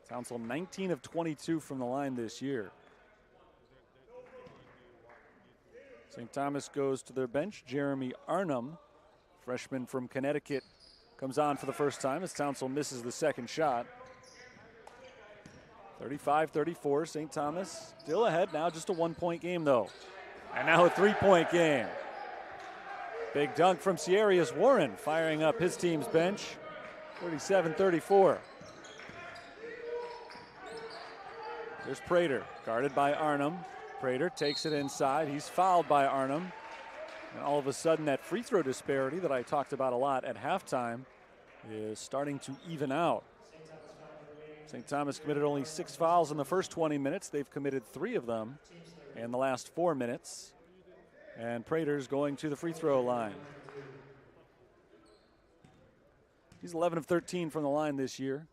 Townsell 19 of 22 from the line this year. St. Thomas goes to their bench. Jeremy Arnhem, freshman from Connecticut, comes on for the first time as Townsell misses the second shot. 35-34, St. Thomas still ahead now, just a 1-point game though. And now a 3-point game. Big dunk from Ciarius Warren, firing up his team's bench. 37-34. There's Prater, guarded by Arnhem. Prater takes it inside. He's fouled by Arnhem. And all of a sudden, that free throw disparity that I talked about a lot at halftime is starting to even out. St. Thomas committed only 6 fouls in the first 20 minutes. They've committed 3 of them in the last 4 minutes. And Prater's going to the free throw line. He's 11 of 13 from the line this year.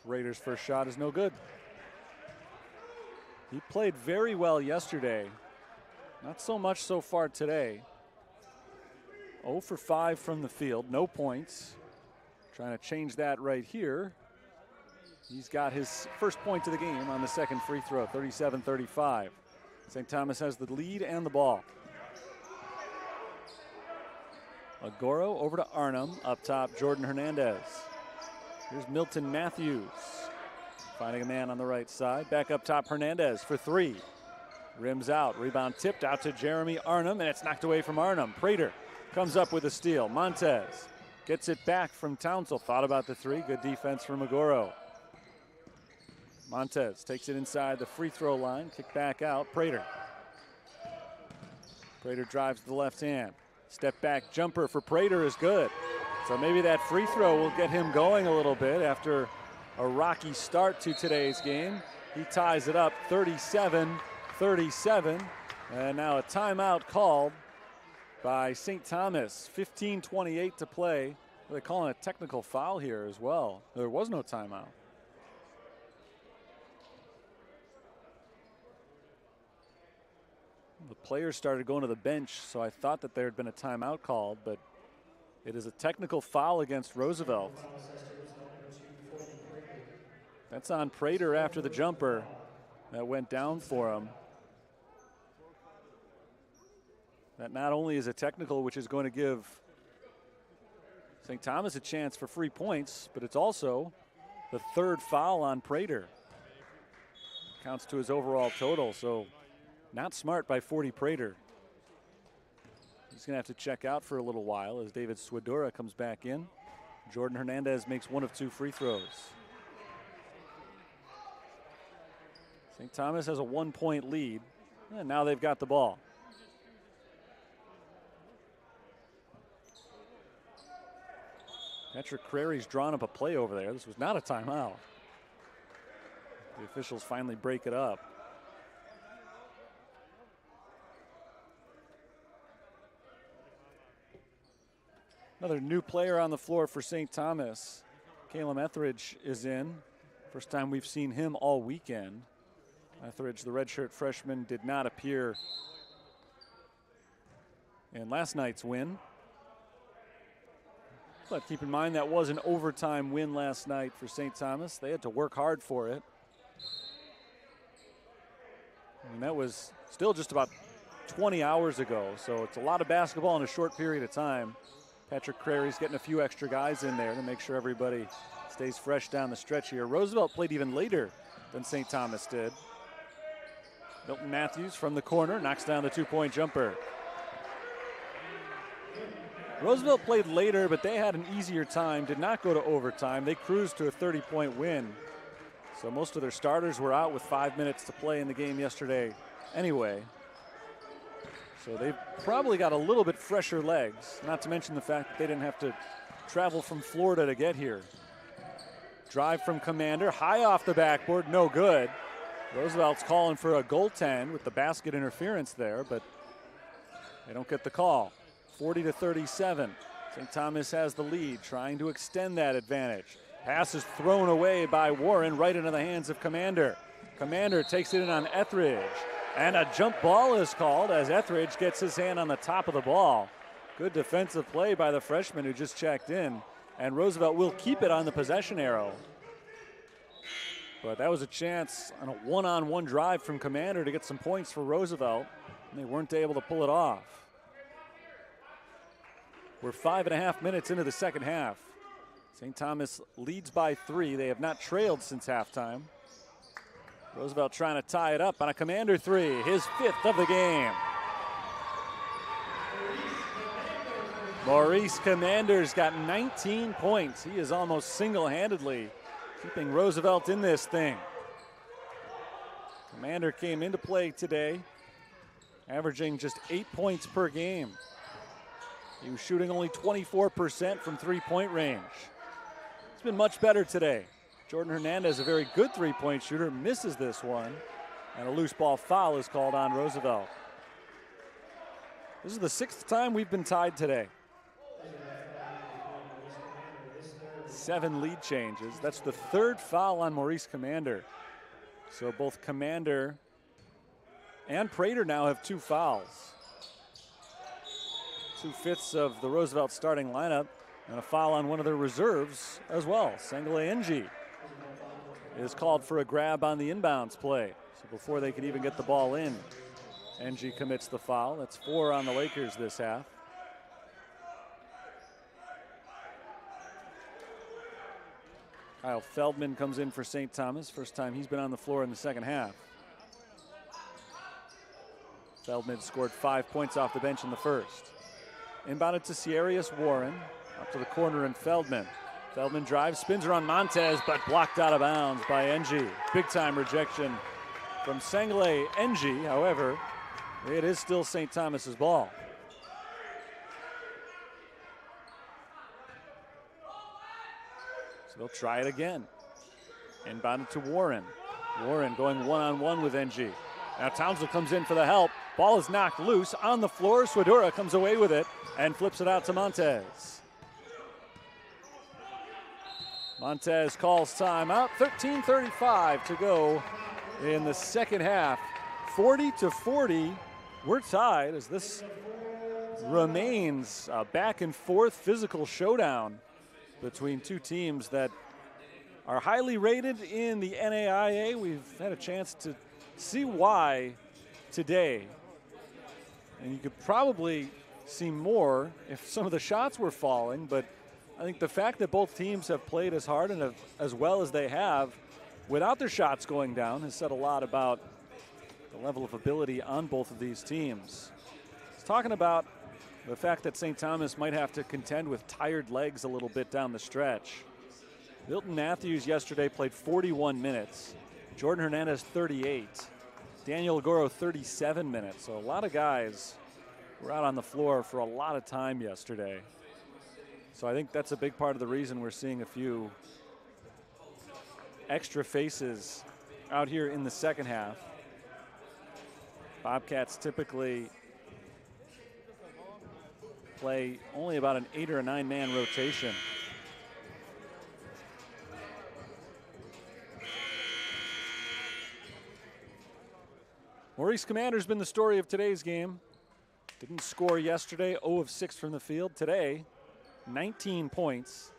Prater's first shot is no good. He played very well yesterday. Not so much so far today. 0 for 5 from the field, no points. Trying to change that right here. He's got his first point of the game on the second free throw, 37-35. St. Thomas has the lead and the ball. Agoro over to Arnhem. Up top, Jordan Hernandez. Here's Milton Matthews. Finding a man on the right side. Back up top, Hernandez for three. Rims out. Rebound tipped out to Jeremy Arnhem, and it's knocked away from Arnhem. Prater comes up with a steal. Montez gets it back from Townsell. Thought about the three. Good defense from Agoro. Montez takes it inside the free throw line. Kick back out. Prater. Prater drives to the left hand. Step back jumper for Prater is good. So maybe that free throw will get him going a little bit after a rocky start to today's game. He ties it up 37-37. And now a timeout called by St. Thomas. 15:28 to play. They're calling a technical foul here as well. There was no timeout. The players started going to the bench, so I thought that there had been a timeout called, but it is a technical foul against Roosevelt. That's on Prater after the jumper that went down for him. That not only is a technical, which is going to give St. Thomas a chance for free points, but it's also the third foul on Prater. Counts to his overall total, so not smart by 40 Prater. He's going to have to check out for a little while as David Swidora comes back in. Jordan Hernandez makes one of two free throws. St. Thomas has a 1-point lead, and now they've got the ball. Patrick Crary's drawn up a play over there. This was not a timeout. The officials finally break it up. Another new player on the floor for St. Thomas. Caleb Etheridge is in. First time we've seen him all weekend. Etheridge, the redshirt freshman, did not appear in last night's win. But keep in mind that was an overtime win last night for St. Thomas. They had to work hard for it. And that was still just about 20 hours ago. So it's a lot of basketball in a short period of time. Patrick Crary's getting a few extra guys in there to make sure everybody stays fresh down the stretch here. Roosevelt played even later than St. Thomas did. Milton Matthews from the corner knocks down the two-point jumper. Roosevelt played later, but they had an easier time, did not go to overtime. They cruised to a 30-point win. So most of their starters were out with 5 minutes to play in the game yesterday anyway. So they've probably got a little bit fresher legs, not to mention the fact that they didn't have to travel from Florida to get here. Drive from Commander, high off the backboard, no good. Roosevelt's calling for a goaltend with the basket interference there, but they don't get the call. 40-37. St. Thomas has the lead, trying to extend that advantage. Pass is thrown away by Warren right into the hands of Commander. Commander takes it in on Etheridge. And a jump ball is called as Etheridge gets his hand on the top of the ball. Good defensive play by the freshman who just checked in. And Roosevelt will keep it on the possession arrow. But that was a chance on a one-on-one drive from Commander to get some points for Roosevelt. And they weren't able to pull it off. We're 5.5 minutes into the second half. St. Thomas leads by 3. They have not trailed since halftime. Roosevelt trying to tie it up on a Commander three, his 5th of the game. Maurice Commander's got 19 points. He is almost single-handedly keeping Roosevelt in this thing. Commander came into play today, averaging just 8 points per game. He was shooting only 24% from three-point range. It's been much better today. Jordan Hernandez, a very good three-point shooter, misses this one, and a loose ball foul is called on Roosevelt. This is the 6th time we've been tied today. 7 lead changes. That's the 3rd foul on Maurice Commander. So both Commander and Prater now have 2 fouls. 2/5 of the Roosevelt starting lineup, and a foul on one of their reserves as well, Sengele Ng. is called for a grab on the inbounds play. So before they can even get the ball in, NG commits the foul. That's 4 on the Lakers this half. Kyle Feldman comes in for St. Thomas. First time he's been on the floor in the second half. Feldman scored 5 points off the bench in the first. Inbounded to Sierrius Warren. Up to the corner and Feldman. Feldman drives, spins around Montez, but blocked out of bounds by NG. Big time rejection from Sengle NG. However, it is still St. Thomas's ball. So they'll try it again. Inbounded to Warren. Warren going one-on-one with NG. Now Townsend comes in for the help. Ball is knocked loose on the floor. Swadura comes away with it and flips it out to Montez. Montez calls timeout. 13:35 to go in the second half. 40-40. We're tied as this remains a back and forth physical showdown between two teams that are highly rated in the NAIA. We've had a chance to see why today. And you could probably see more if some of the shots were falling, but I think the fact that both teams have played as hard and as well as they have without their shots going down has said a lot about the level of ability on both of these teams. It's talking about the fact that St. Thomas might have to contend with tired legs a little bit down the stretch. Milton Matthews yesterday played 41 minutes. Jordan Hernandez 38. Daniel Agoro 37 minutes. So a lot of guys were out on the floor for a lot of time yesterday. So I think that's a big part of the reason we're seeing a few extra faces out here in the second half. Bobcats typically play only about an 8 or a 9 man rotation. Maurice Commander's been the story of today's game. Didn't score yesterday, 0 of 6 from the field. Today, 19 points.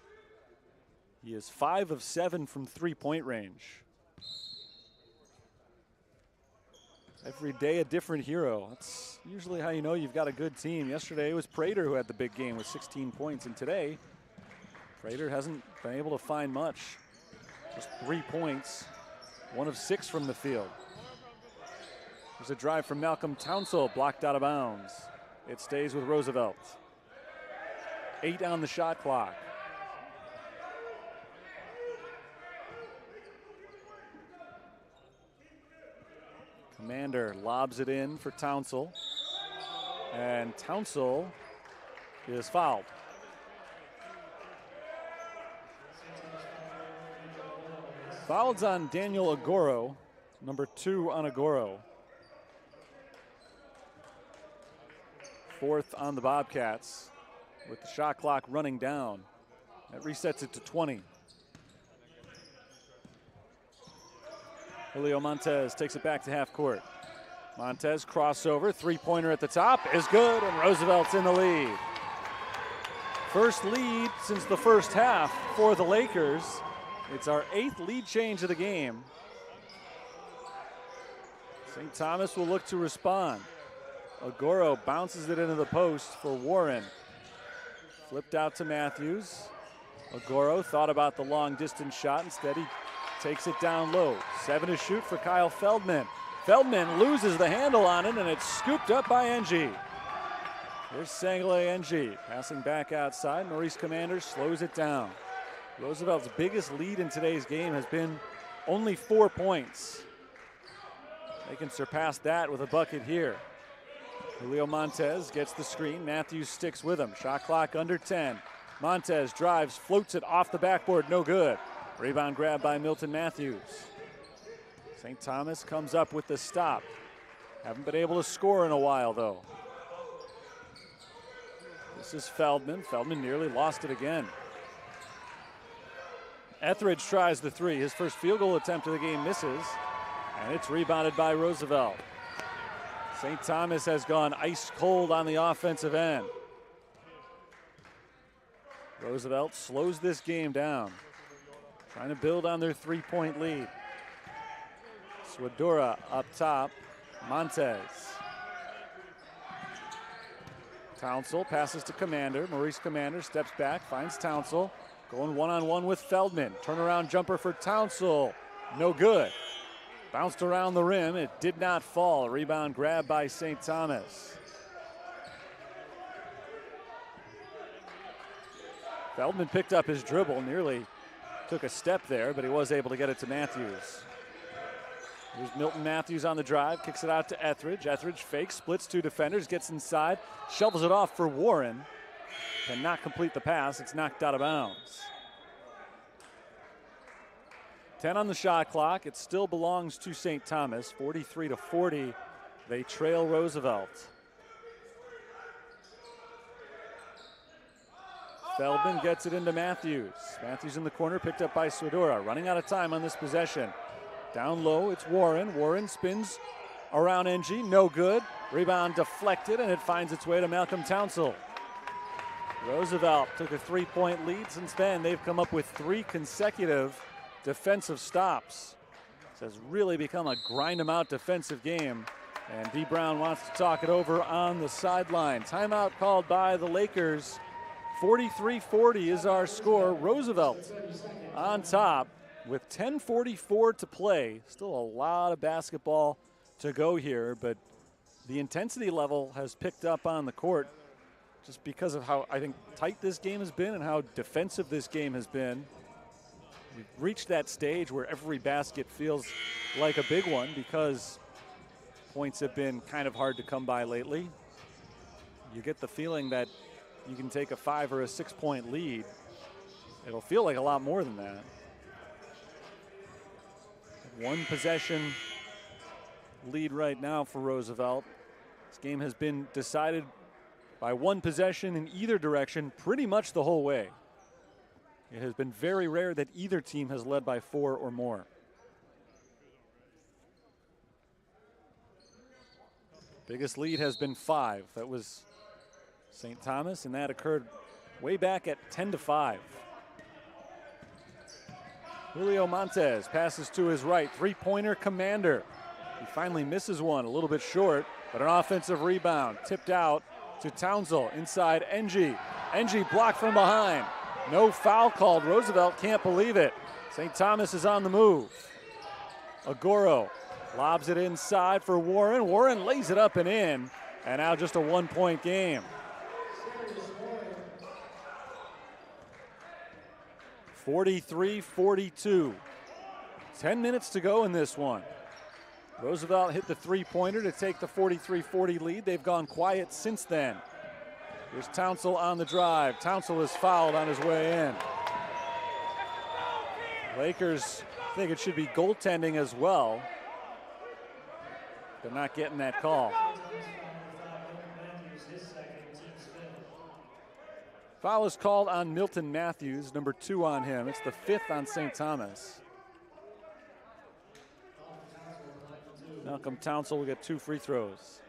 He is 5 of 7 from three-point range. Every day a different hero. That's usually how you know you've got a good team. Yesterday it was Prater who had the big game with 16 points, and today Prater hasn't been able to find much. Just 3 points, 1 of 6 from the field. There's a drive from Malcolm Townsend, blocked out of bounds. It stays with Roosevelt. 8 on the shot clock. Commander lobs it in for Townsend, and Townsend is fouled. Fouls on Daniel Agoro, number 2 on Agoro. 4th on the Bobcats with the shot clock running down. That resets it to 20. Julio Montez takes it back to half court. Montez crossover, three-pointer at the top is good, and Roosevelt's in the lead. First lead since the first half for the Lakers. It's our 8th lead change of the game. St. Thomas will look to respond. Agoro bounces it into the post for Warren. Flipped out to Matthews. Agoro thought about the long distance shot. Instead, he takes it down low. 7 to shoot for Kyle Feldman. Feldman loses the handle on it, and it's scooped up by NG. Here's Sengle NG passing back outside. Maurice Commander slows it down. Roosevelt's biggest lead in today's game has been only 4 points. They can surpass that with a bucket here. Julio Montez gets the screen. Matthews sticks with him. Shot clock under 10. Montez drives, floats it off the backboard, no good. Rebound grab by Milton Matthews. St. Thomas comes up with the stop. Haven't been able to score in a while, though. This is Feldman. Feldman nearly lost it again. Etheridge tries the 3. His first field goal attempt of the game misses, and it's rebounded by Roosevelt. St. Thomas has gone ice cold on the offensive end. Roosevelt slows this game down. trying to build on their 3-point lead. Swedora up top, Montez. Townsell passes to Commander. Maurice Commander steps back, finds Townsell. Going one-on-one with Feldman. Turnaround jumper for Townsell. No good. Bounced around the rim. It did not fall. Rebound grab by St. Thomas. Feldman picked up his dribble. Nearly took a step there, but he was able to get it to Matthews. Here's Milton Matthews on the drive. Kicks it out to Etheridge. Etheridge fakes, splits two defenders, gets inside, shovels it off for Warren. Cannot complete the pass. It's knocked out of bounds. 10 on the shot clock. It still belongs to St. Thomas. 43-40. They trail Roosevelt. Feldman gets it into Matthews. Matthews in the corner, picked up by Swedora. Running out of time on this possession. Down low, it's Warren. Warren spins around NG. No good. Rebound deflected, and it finds its way to Malcolm Townsell. Roosevelt took a 3-point lead. Since then, they've come up with 3 consecutive defensive stops. This has really become a grind-em-out defensive game. And D. Brown wants to talk it over on the sideline. Timeout called by the Lakers. 43-40 is our score. Roosevelt on top with 10:44 to play. Still a lot of basketball to go here, but the intensity level has picked up on the court just because of how, I think, tight this game has been and how defensive this game has been. We've reached that stage where every basket feels like a big one because points have been kind of hard to come by lately. You get the feeling that you can take a 5 or a 6-point lead. It'll feel like a lot more than that. One possession lead right now for Roosevelt. This game has been decided by one possession in either direction pretty much the whole way. It has been very rare that either team has led by 4 or more. Biggest lead has been 5. That was St. Thomas, and that occurred way back at 10-5. Julio Montez passes to his right. 3-pointer Commander. He finally misses one, a little bit short, but an offensive rebound. Tipped out to Townsell inside NG. NG blocked from behind. No foul called. Roosevelt can't believe it. St. Thomas is on the move. Agoro lobs it inside for Warren. Warren lays it up and in, and now just a 1-point game. 43-42. 10 minutes to go in this one. Roosevelt hit the 3-pointer to take the 43-40 lead. They've gone quiet since then. Here's Townsell on the drive. Townsell is fouled on his way in. Lakers think it should be goaltending as well. They're not getting that call. Foul is called on Milton Matthews, number 2 on him. It's the 5th on St. Thomas. Malcolm Townsell will get 2 free throws.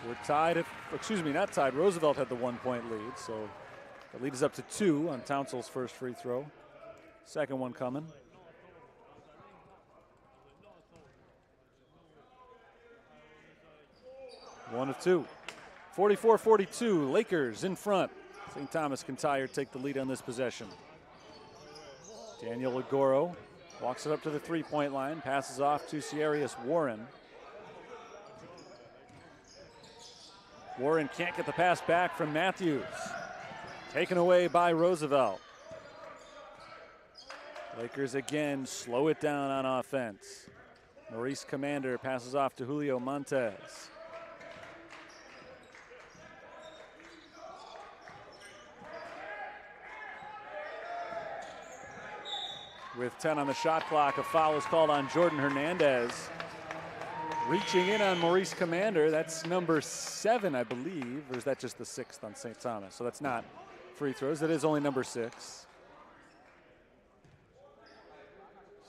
We're tied, not tied. Roosevelt had the 1-point lead, so the lead is up to 2 on Townsell's first free throw. Second one coming. One of 2. 44-42, Lakers in front. St. Thomas can tie or take the lead on this possession. Daniel Agoro walks it up to the 3-point line, passes off to Ciarius Warren. Warren can't get the pass back from Matthews. Taken away by Roosevelt. Lakers again slow it down on offense. Maurice Commander passes off to Julio Montez. With 10 on the shot clock, a foul is called on Jordan Hernandez. Reaching in on Maurice Commander, that's number 7, I believe, or is that just the 6th on St. Thomas? So that's not free throws, that is only number 6.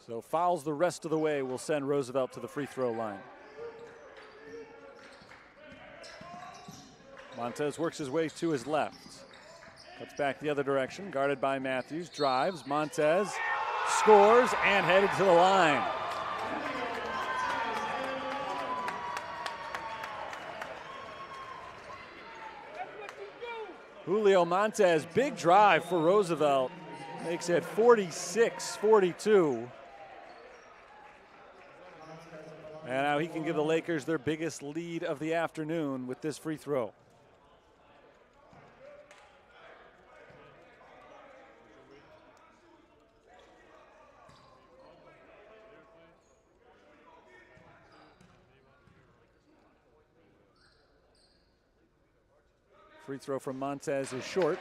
So fouls the rest of the way will send Roosevelt to the free throw line. Montez works his way to his left. Cuts back the other direction, guarded by Matthews. Drives, Montez scores and headed to the line. Julio Montez, big drive for Roosevelt. Makes it 46-42. And now he can give the Lakers their biggest lead of the afternoon with this free throw. Free throw from Montez is short.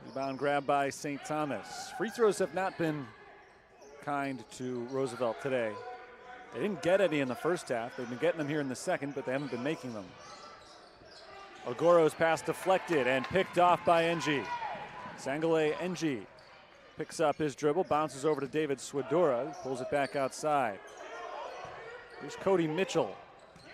Rebound grab by St. Thomas. Free throws have not been kind to Roosevelt today. They didn't get any in the first half. They've been getting them here in the second, but they haven't been making them. Agoro's pass deflected and picked off by NG. Sangale NG picks up his dribble, bounces over to David Swidora, pulls it back outside. Here's Cody Mitchell.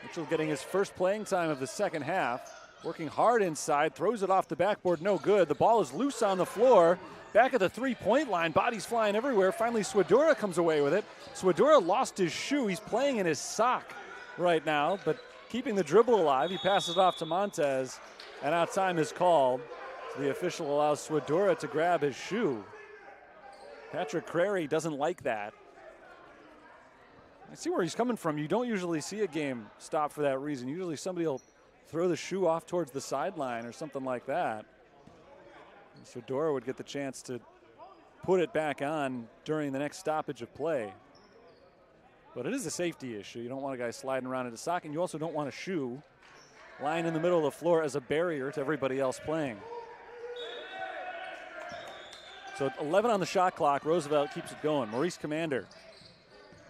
Mitchell getting his first playing time of the second half. Working hard inside, throws it off the backboard, no good. The ball is loose on the floor. Back at the three-point line, bodies flying everywhere. Finally, Swidora comes away with it. Swidora lost his shoe. He's playing in his sock right now, but keeping the dribble alive. He passes it off to Montez, and now time is called. So the official allows Swidora to grab his shoe. Patrick Crary doesn't like that. I see where he's coming from. You don't usually see a game stop for that reason. Usually somebody will throw the shoe off towards the sideline or something like that. And Swidora would get the chance to put it back on during the next stoppage of play. But it is a safety issue. You don't want a guy sliding around in a sock, and you also don't want a shoe lying in the middle of the floor as a barrier to everybody else playing. So 11 on the shot clock. Roosevelt keeps it going. Maurice Commander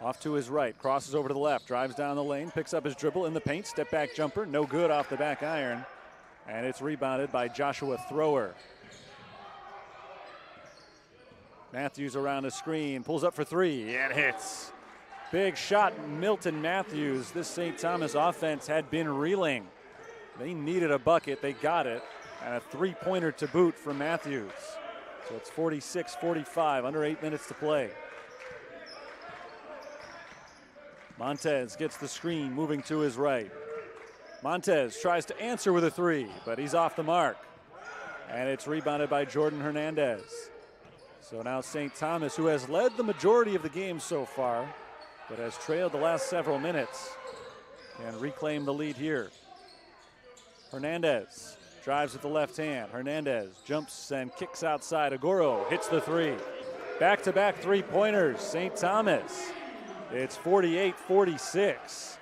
off to his right, crosses over to the left, drives down the lane, picks up his dribble in the paint, step back jumper, no good off the back iron, and it's rebounded by Joshua Thrower. Matthews around the screen, pulls up for three, and hits. Big shot, Milton Matthews. This St. Thomas offense had been reeling. They needed a bucket, they got it, and a three-pointer to boot from Matthews. So it's 46-45, under 8 minutes to play. Montez gets the screen, moving to his right. Montez tries to answer with a three, but he's off the mark. And it's rebounded by Jordan Hernandez. So now St. Thomas, who has led the majority of the game so far, but has trailed the last several minutes, can reclaim the lead here. Hernandez drives with the left hand. Hernandez jumps and kicks outside. Agoro hits the three. Back-to-back three-pointers, St. Thomas. It's 48-46.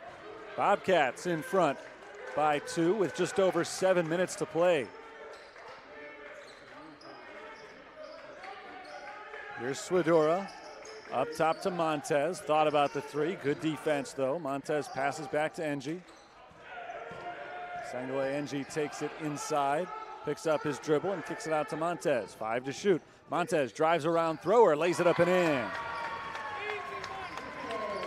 Bobcats in front by 2 with just over 7 minutes to play. Here's Swidora up top to Montez. Thought about the three. Good defense, though. Montez passes back to NG. Sangale NG takes it inside, picks up his dribble and kicks it out to Montez. 5 to shoot. Montez drives around Thrower, lays it up and in.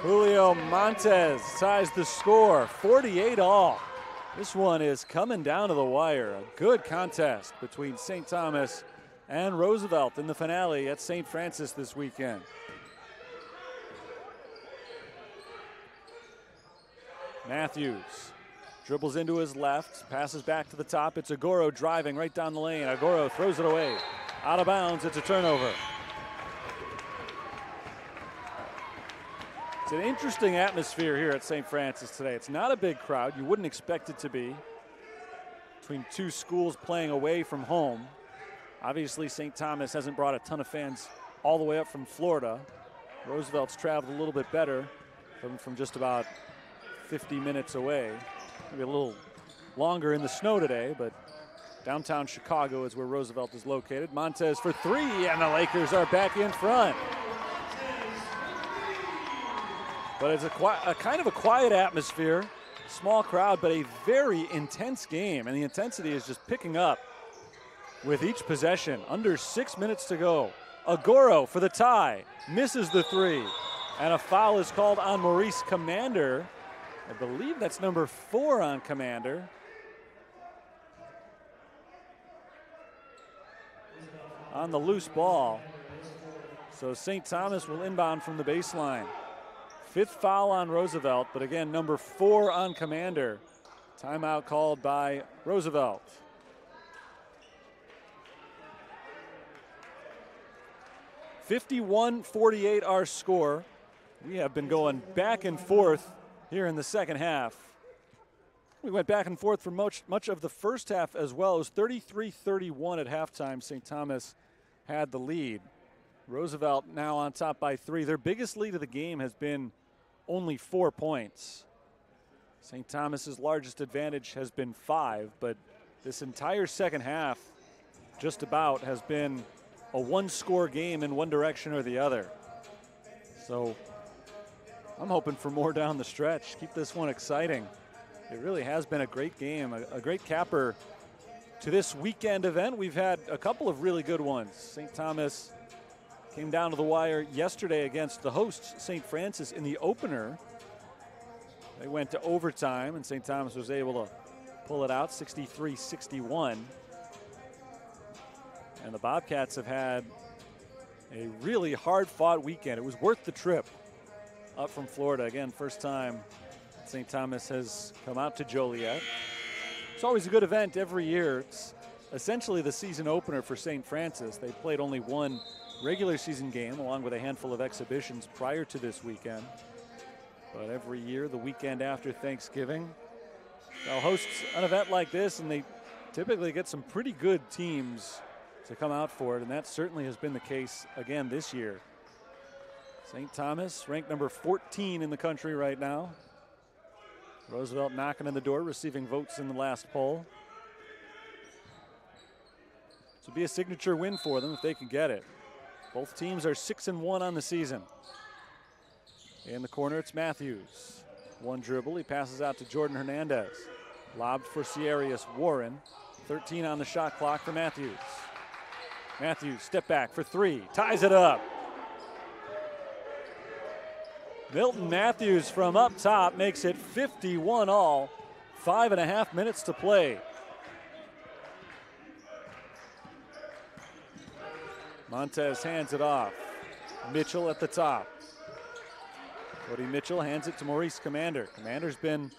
Julio Montez ties the score, 48-all. This one is coming down to the wire. A good contest between St. Thomas and Roosevelt in the finale at St. Francis this weekend. Matthews dribbles into his left, passes back to the top. It's Agoro driving right down the lane. Agoro throws it away. Out of bounds, it's a turnover. It's an interesting atmosphere here at St. Francis today. It's not a big crowd. You wouldn't expect it to be. Between two schools playing away from home. Obviously, St. Thomas hasn't brought a ton of fans all the way up from Florida. Roosevelt's traveled a little bit better from just about 50 minutes away. Maybe a little longer in the snow today, but downtown Chicago is where Roosevelt is located. Montez for three, and the Lakers are back in front. But it's a kind of a quiet atmosphere, small crowd, but a very intense game. And the intensity is just picking up with each possession. Under 6 minutes to go. Agoro for the tie, misses the three. And a foul is called on Maurice Commander. I believe that's number 4 on Commander. on the loose ball. So St. Thomas will inbound from the baseline. 5th foul on Roosevelt, but again, number 4 on Commander. Timeout called by Roosevelt. (51-48) our score. We have been going back and forth here in the second half. We went back and forth for much of the first half as well. It was 33-31 at halftime. St. Thomas had the lead. Roosevelt now on top by 3. Their biggest lead of the game has been only 4 points. St. Thomas's largest advantage has been 5, but this entire second half just about has been a one-score game in one direction or the other. So I'm hoping for more down the stretch. Keep this one exciting. It really has been a great game, a great capper to this weekend event. We've had a couple of really good ones. St. Thomas came down to the wire yesterday against the hosts, St. Francis, in the opener. They went to overtime, and St. Thomas was able to pull it out, 63-61. And the Bobcats have had a really hard-fought weekend. It was worth the trip up from Florida. Again, first time St. Thomas has come out to Joliet. It's always a good event every year. It's essentially the season opener for St. Francis. They played only one regular season game along with a handful of exhibitions prior to this weekend. But every year, the weekend after Thanksgiving, they'll host an event like this, and they typically get some pretty good teams to come out for it, and that certainly has been the case again this year. St. Thomas ranked number 14 in the country right now. Roosevelt knocking on the door, receiving votes in the last poll. This would be a signature win for them if they can get it. Both teams are 6-1 on the season. In the corner, it's Matthews. One dribble, he passes out to Jordan Hernandez. Lobbed for Sierrius Warren. 13 on the shot clock for Matthews. Matthews, step back for 3, ties it up. Milton Matthews from up top makes it 51-all. 5.5 minutes to play. Montez hands it off. Mitchell at the top. Cody Mitchell hands it to Maurice Commander. Commander's been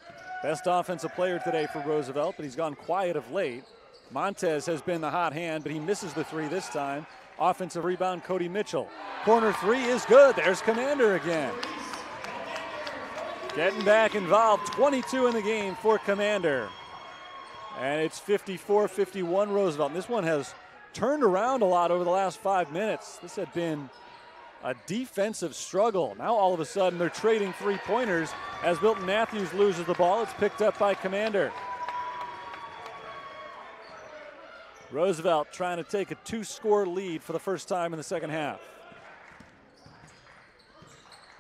best offensive player today for Roosevelt, but he's gone quiet of late. Montez has been the hot hand, but he misses the 3 this time. Offensive rebound, Cody Mitchell. Corner 3 is good. There's Commander again. Getting back involved, 22 in the game for Commander. And it's 54-51 Roosevelt. And this one has turned around a lot over the last 5 minutes. This had been a defensive struggle. Now all of a sudden they're trading 3-pointers as Milton Matthews loses the ball. It's picked up by Commander. Roosevelt trying to take a 2-score lead for the first time in the second half.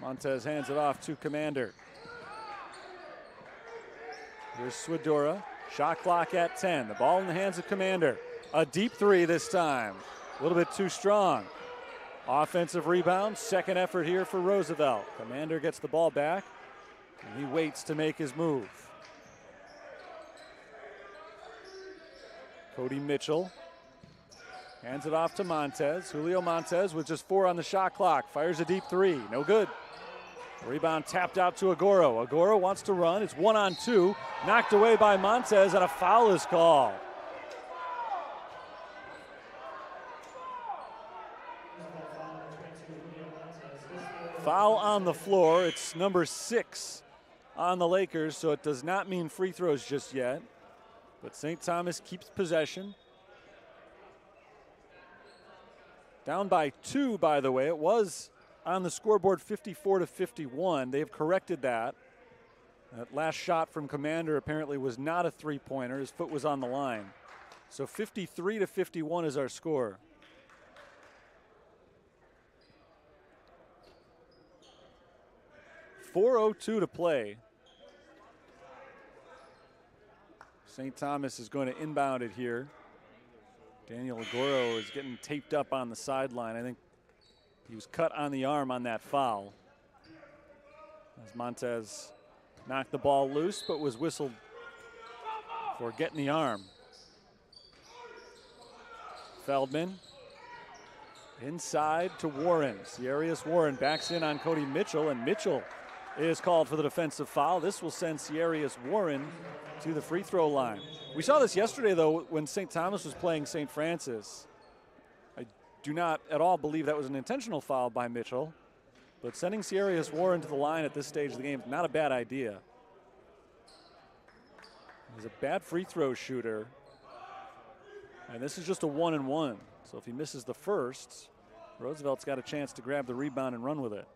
Montez hands it off to Commander. Here's Swidora. Shot clock at 10. The ball in the hands of Commander. A deep 3 this time. A little bit too strong. Offensive rebound. Second effort here for Roosevelt. Commander gets the ball back, and he waits to make his move. Cody Mitchell hands it off to Montez. Julio Montez with just 4 on the shot clock. Fires a deep 3. No good. Rebound tapped out to Agoro. Agoro wants to run. It's 1-on-2. Knocked away by Montez, and a foul is called. Foul on the floor. It's number 6 on the Lakers, so it does not mean free throws just yet. But St. Thomas keeps possession. Down by 2, by the way. It was on the scoreboard 54-51. They've corrected that. That last shot from Commander apparently was not a 3-pointer. His foot was on the line. So 53-51 is our score. .402 to play. St. Thomas is going to inbound it here. Daniel Agoro is getting taped up on the sideline. I think he was cut on the arm on that foul. As Montez knocked the ball loose, but was whistled for getting the arm. Feldman Inside to Warren. Ciarius Warren backs in on Cody Mitchell, and Mitchell is called for the defensive foul. This will send Ciarius Warren to the free throw line. We saw this yesterday, though, when St. Thomas was playing St. Francis. I do not at all believe that was an intentional foul by Mitchell, but sending Ciarius Warren to the line at this stage of the game is not a bad idea. He's a bad free throw shooter, and this is just a 1-and-1. So if he misses the first, Roosevelt's got a chance to grab the rebound and run with it.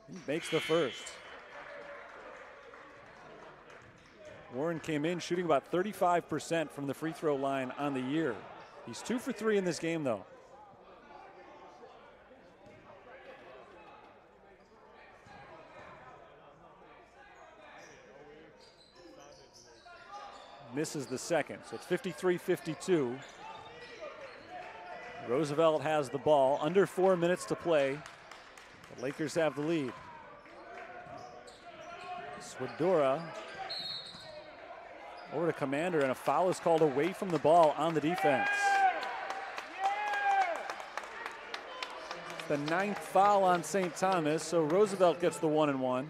He makes the first. Warren came in shooting about 35% from the free throw line on the year. He's 2 for 3 in this game, though. Misses the second, so it's 53-52. Roosevelt has the ball, under 4 minutes to play. The Lakers have the lead. Swidora over to Commander, and a foul is called away from the ball on the defense. The 9th foul on St. Thomas, so Roosevelt gets the 1-and-1.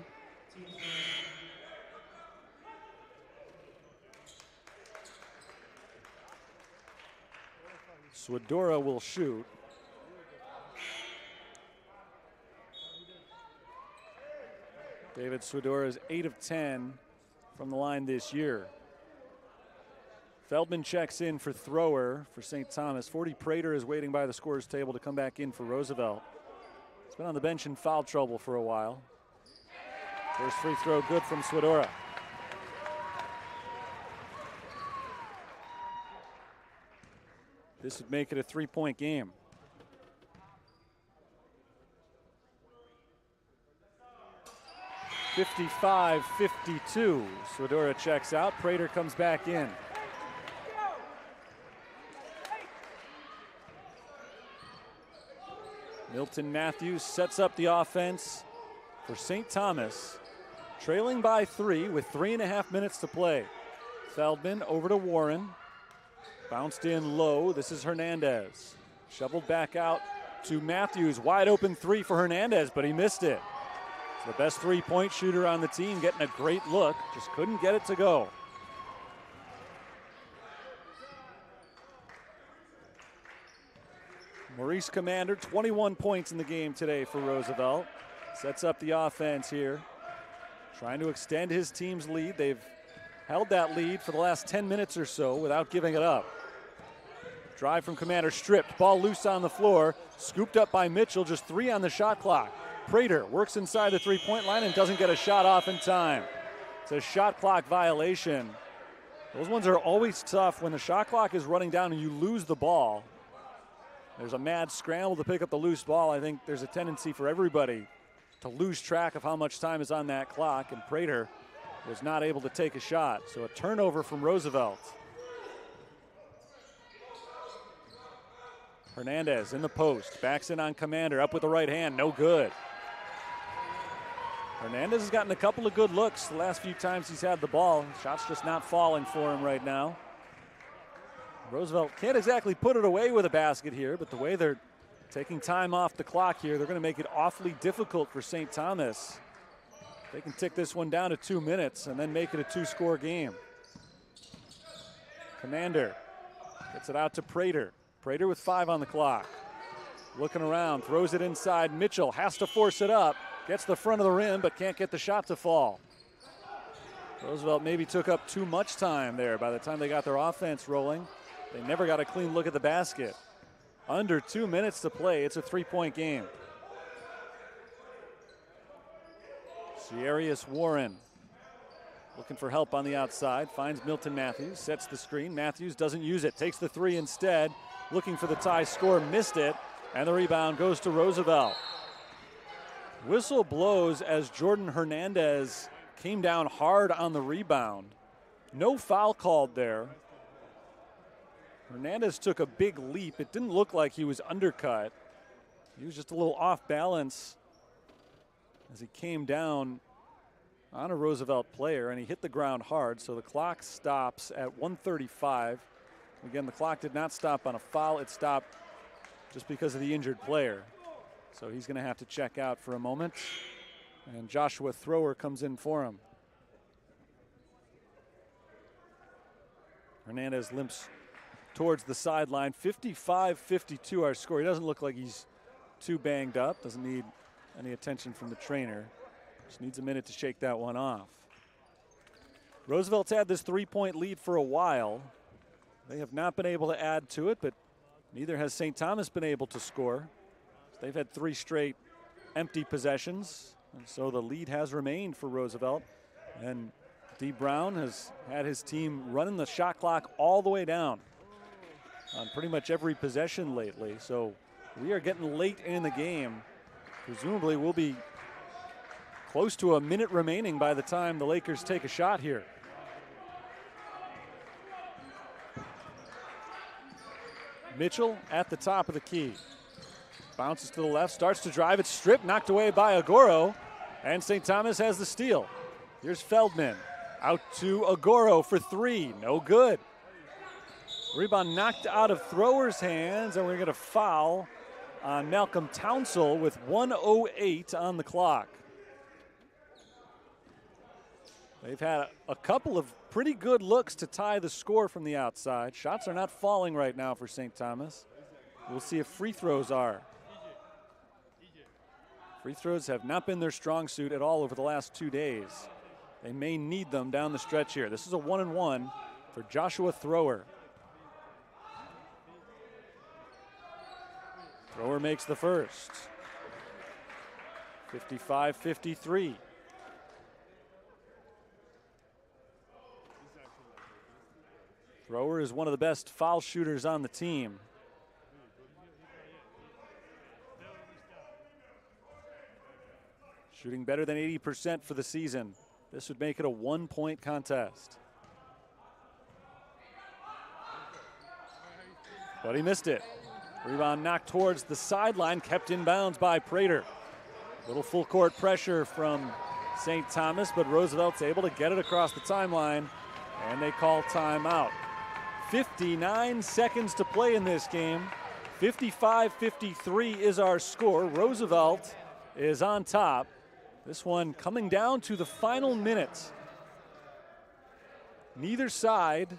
Swidora will shoot. David Swidora is 8 of 10 from the line this year. Feldman checks in for thrower for St. Thomas. 40 Prater is waiting by the scorer's table to come back in for Roosevelt. He's been on the bench in foul trouble for a while. First free throw good from Swidora. This would make it a 3-point game. (55-52). Swidora checks out. Prater comes back in. Milton Matthews sets up the offense for St. Thomas, trailing by 3 with 3.5 minutes to play. Feldman over to Warren. Bounced in low. This is Hernandez. Shoveled back out to Matthews. Wide open 3 for Hernandez, but he missed it. The best 3-point shooter on the team, getting a great look. Just couldn't get it to go. Maurice Commander, 21 points in the game today for Roosevelt. Sets up the offense here. Trying to extend his team's lead. They've held that lead for the last 10 minutes or so without giving it up. Drive from Commander, stripped. Ball loose on the floor. Scooped up by Mitchell, just 3 on the shot clock. Prater works inside the 3-point line and doesn't get a shot off in time. It's a shot clock violation. Those ones are always tough when the shot clock is running down and you lose the ball. There's a mad scramble to pick up the loose ball. I think there's a tendency for everybody to lose track of how much time is on that clock, and Prater was not able to take a shot. So a turnover from Roosevelt. Hernandez in the post, backs in on Commander, up with the right hand, no good. Hernandez has gotten a couple of good looks the last few times he's had the ball. Shots just not falling for him right now. Roosevelt can't exactly put it away with a basket here, but the way they're taking time off the clock here, they're going to make it awfully difficult for St. Thomas. They can tick this one down to 2 minutes and then make it a 2-score game. Commander gets it out to Prater. Prater with 5 on the clock. Looking around, throws it inside. Mitchell has to force it up. Gets the front of the rim, but can't get the shot to fall. Roosevelt maybe took up too much time there. By the time they got their offense rolling, they never got a clean look at the basket. Under 2 minutes to play, it's a 3-point game. Ciarius Warren looking for help on the outside, finds Milton Matthews, sets the screen. Matthews doesn't use it, takes the 3 instead, looking for the tie score, missed it, and the rebound goes to Roosevelt. Whistle blows as Jordan Hernandez came down hard on the rebound. No foul called there. Hernandez took a big leap. It didn't look like he was undercut. He was just a little off balance as he came down on a Roosevelt player, and he hit the ground hard, so the clock stops at 1:35. Again, the clock did not stop on a foul. It stopped just because of the injured player. So he's going to have to check out for a moment. And Joshua Thrower comes in for him. Hernandez limps towards the sideline. 55-52 our score. He doesn't look like he's too banged up. Doesn't need any attention from the trainer. Just needs a minute to shake that one off. Roosevelt's had this 3-point lead for a while. They have not been able to add to it, but neither has St. Thomas been able to score. They've had 3 straight empty possessions, and so the lead has remained for Roosevelt. And D. Brown has had his team running the shot clock all the way down on pretty much every possession lately. So we are getting late in the game. Presumably we'll be close to a minute remaining by the time the Lakers take a shot here. Mitchell at the top of the key. Bounces to the left, starts to drive. It's stripped, knocked away by Agoro. And St. Thomas has the steal. Here's Feldman. Out to Agoro for 3. No good. Rebound knocked out of Thrower's hands, and we're going to foul on Malcolm Townsell with 1:08 on the clock. They've had a couple of pretty good looks to tie the score from the outside. Shots are not falling right now for St. Thomas. We'll see if free throws are. Free throws have not been their strong suit at all over the last 2 days. They may need them down the stretch here. This is a 1-and-1 for Joshua Thrower. Thrower makes the first. 55-53. Thrower is one of the best foul shooters on the team. Shooting better than 80% for the season. This would make it a 1-point contest. But he missed it. Rebound knocked towards the sideline, kept in bounds by Prater. Little full court pressure from St. Thomas, but Roosevelt's able to get it across the timeline, and they call timeout. 59 seconds to play in this game. 55-53 is our score. Roosevelt is on top. This one coming down to the final minute. Neither side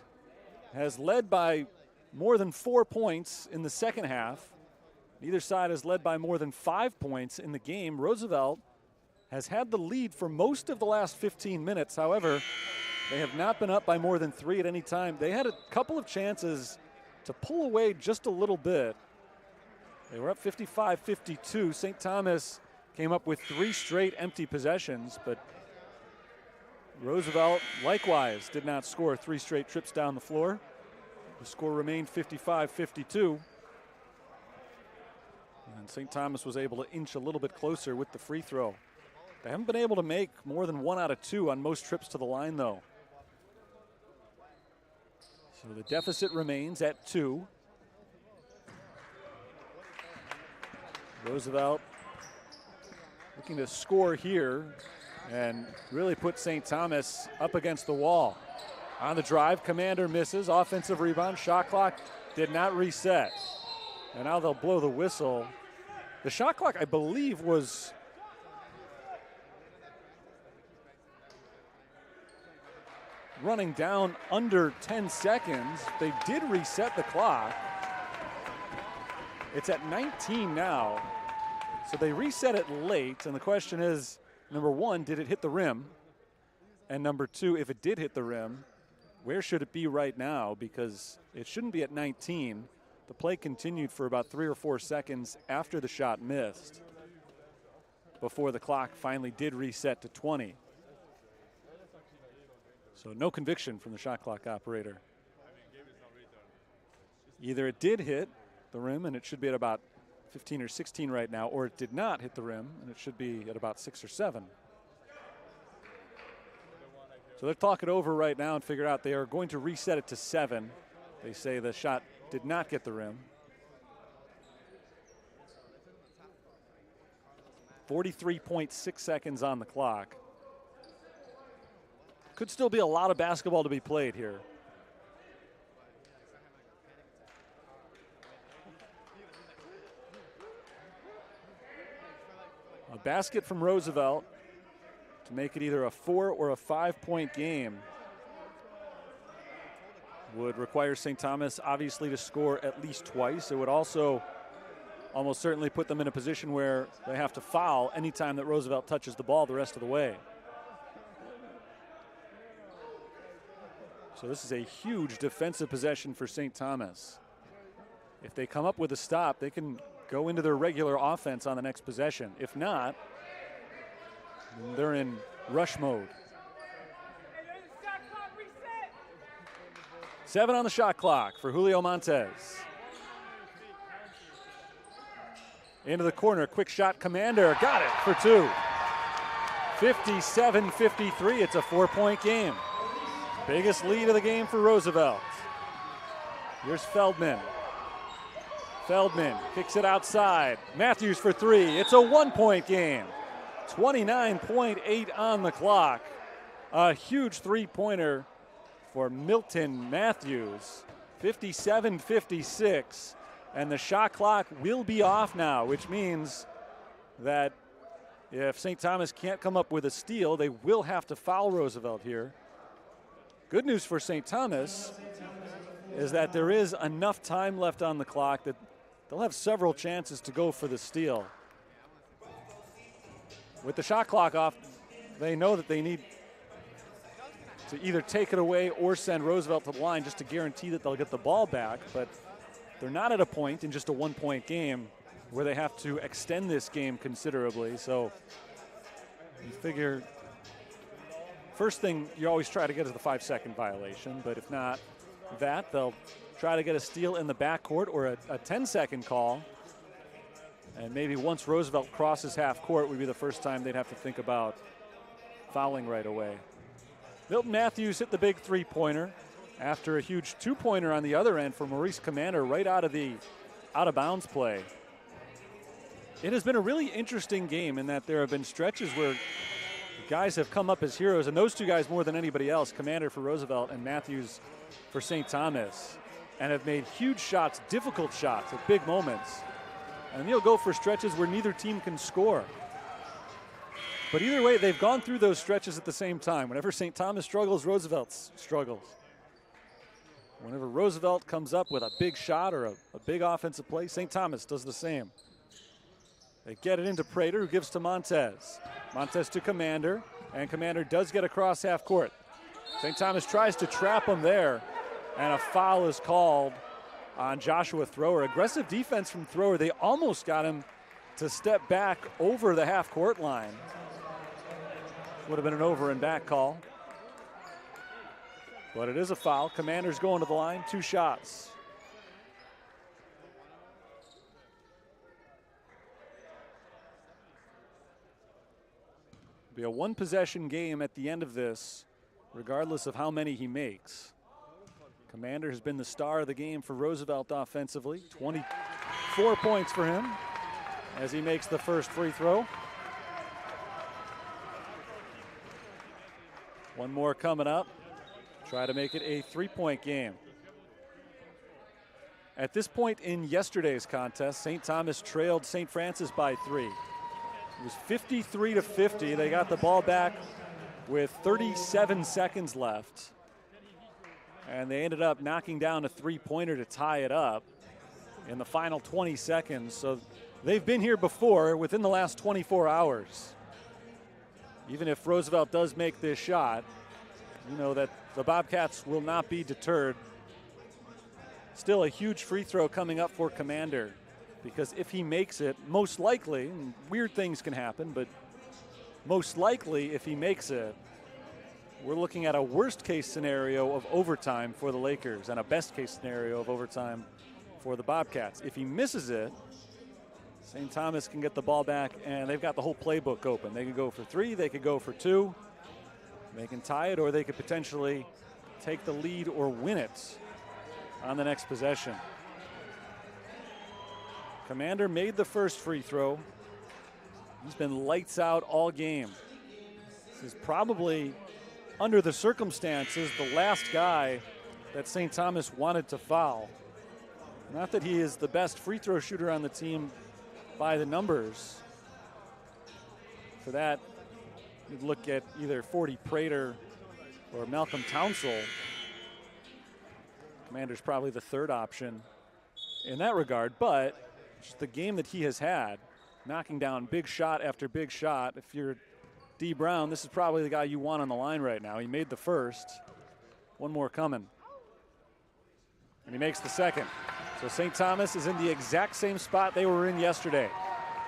has led by more than 4 points in the second half. Neither side has led by more than 5 points in the game. Roosevelt has had the lead for most of the last 15 minutes. However, they have not been up by more than 3 at any time. They had a couple of chances to pull away just a little bit. They were up 55-52. St. Thomas came up with 3 straight empty possessions, but Roosevelt likewise did not score 3 straight trips down the floor. The score remained 55-52. And St. Thomas was able to inch a little bit closer with the free throw. They haven't been able to make more than 1 out of 2 on most trips to the line, though. So the deficit remains at 2. Roosevelt looking to score here and really put St. Thomas up against the wall. On the drive, Commander misses. Offensive rebound. Shot clock did not reset. And now they'll blow the whistle. The shot clock, I believe, was running down under 10 seconds. They did reset the clock. It's at 19 now. So they reset it late, and the question is, number 1, did it hit the rim? And number 2, if it did hit the rim, where should it be right now? Because it shouldn't be at 19. The play continued for about 3 or 4 seconds after the shot missed before the clock finally did reset to 20. So no conviction from the shot clock operator. Either it did hit the rim and it should be at about 15 or 16 right now, or it did not hit the rim and it should be at about 6 or 7. So they're talking over right now and figure out they are going to reset it to 7. They say the shot did not get the rim. 43.6 seconds on the clock. Could still be a lot of basketball to be played here. A basket from Roosevelt to make it either a 4 or a 5-point game would require St. Thomas obviously to score at least twice. It would also almost certainly put them in a position where they have to foul anytime that Roosevelt touches the ball the rest of the way. So this is a huge defensive possession for St. Thomas. If they come up with a stop, they can go into their regular offense on the next possession. If not, they're in rush mode. 7 on the shot clock for Julio Montez. Into the corner, quick shot, Commander, got it for 2. 57-53, it's a 4-point game. Biggest lead of the game for Roosevelt. Here's Feldman. Feldman kicks it outside. Matthews for 3, it's a 1-point game. 29.8 on the clock. A huge three-pointer for Milton Matthews. 57-56. And the shot clock will be off now, which means that if St. Thomas can't come up with a steal, they will have to foul Roosevelt here. Good news for St. Thomas is that there is enough time left on the clock that they'll have several chances to go for the steal. With the shot clock off, they know that they need to either take it away or send Roosevelt to the line just to guarantee that they'll get the ball back. But they're not at a point in just a 1-point game where they have to extend this game considerably. So you figure first thing you always try to get is the 5-second violation. But if not that, they'll try to get a steal in the backcourt or a 10-second call. And maybe once Roosevelt crosses half court would be the first time they'd have to think about fouling right away. Milton Matthews hit the big three-pointer after a huge two-pointer on the other end for Maurice Commander right out of bounds play. It has been a really interesting game in that there have been stretches where guys have come up as heroes, and those two guys more than anybody else, Commander for Roosevelt and Matthews for St. Thomas, and have made huge shots, difficult shots at big moments. And they'll go for stretches where neither team can score. But either way, they've gone through those stretches at the same time. Whenever St. Thomas struggles, Roosevelt struggles. Whenever Roosevelt comes up with a big shot or a big offensive play, St. Thomas does the same. They get it into Prater, who gives to Montez. Montez to Commander, and Commander does get across half court. St. Thomas tries to trap him there, and a foul is called on Joshua Thrower. Aggressive defense from Thrower. They almost got him to step back over the half court line. Would have been an over and back call. But it is a foul. Commander's going to the line, 2 shots. Be a 1-possession game at the end of this, regardless of how many he makes. Commander has been the star of the game for Roosevelt offensively. 24 points for him as he makes the first free throw. One more coming up. Try to make it a 3-point game. At this point in yesterday's contest, St. Thomas trailed St. Francis by 3. It was 53-50. They got the ball back with 37 seconds left. And they ended up knocking down a 3-pointer to tie it up in the final 20 seconds. So they've been here before within the last 24 hours. Even if Roosevelt does make this shot, you know that the Bobcats will not be deterred. Still a huge free throw coming up for Commander, because if he makes it, most likely, and weird things can happen, but most likely if he makes it, we're looking at a worst case scenario of overtime for the Lakers and a best case scenario of overtime for the Bobcats. If he misses it, St. Thomas can get the ball back, and they've got the whole playbook open. They could go for 3, they could go for 2, they can tie it, or they could potentially take the lead or win it on the next possession. Commander made the first free throw. He's been lights out all game. This is probably, under the circumstances, the last guy that St. Thomas wanted to foul. Not that he is the best free throw shooter on the team by the numbers, For that, you'd look at either 40 Prater or Malcolm Townsell. Commander's probably the third option in that regard, but just the game that he has had, knocking down big shot after big shot. If you're D. Brown, this is probably the guy you want on the line right now. He made the first. One more coming. And he makes the second. So St. Thomas is in the exact same spot they were in yesterday.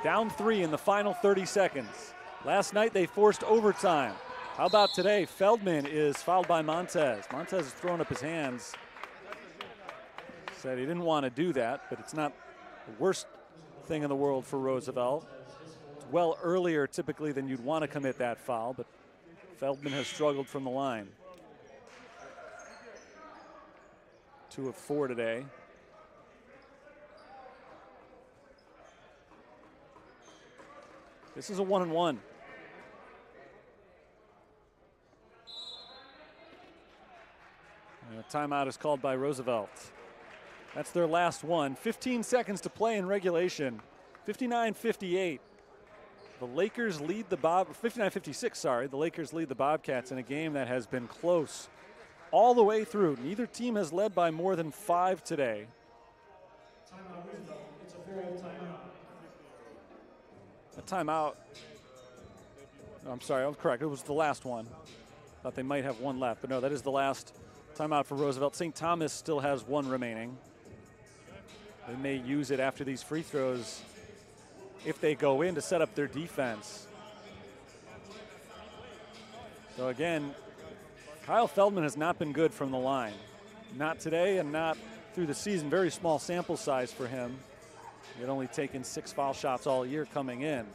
Down 3 in the final 30 seconds. Last night they forced overtime. How about today? Feldman is fouled by Montez. Montez has thrown up his hands. Said he didn't want to do that, but it's not the worst thing in the world for Roosevelt. It's well earlier typically than you'd want to commit that foul, but Feldman has struggled from the line. 2 of 4 today. This is a 1-and-1. And a timeout is called by Roosevelt. That's their last one. 15 seconds to play in regulation. 59-58. The Lakers lead the 59-56, sorry. The Lakers lead the Bobcats in a game that has been close all the way through. Neither team has led by more than 5 today. Timeout, Roosevelt. It's a full timeout. A timeout. No, I'm sorry, I was correct. It was the last one. Thought they might have one left, but no, that is the last timeout for Roosevelt. St. Thomas still has 1 remaining. They may use it after these free throws if they go in to set up their defense. So again, Kyle Feldman has not been good from the line. Not today and not through the season. Very small sample size for him. He had only taken 6 foul shots all year coming in,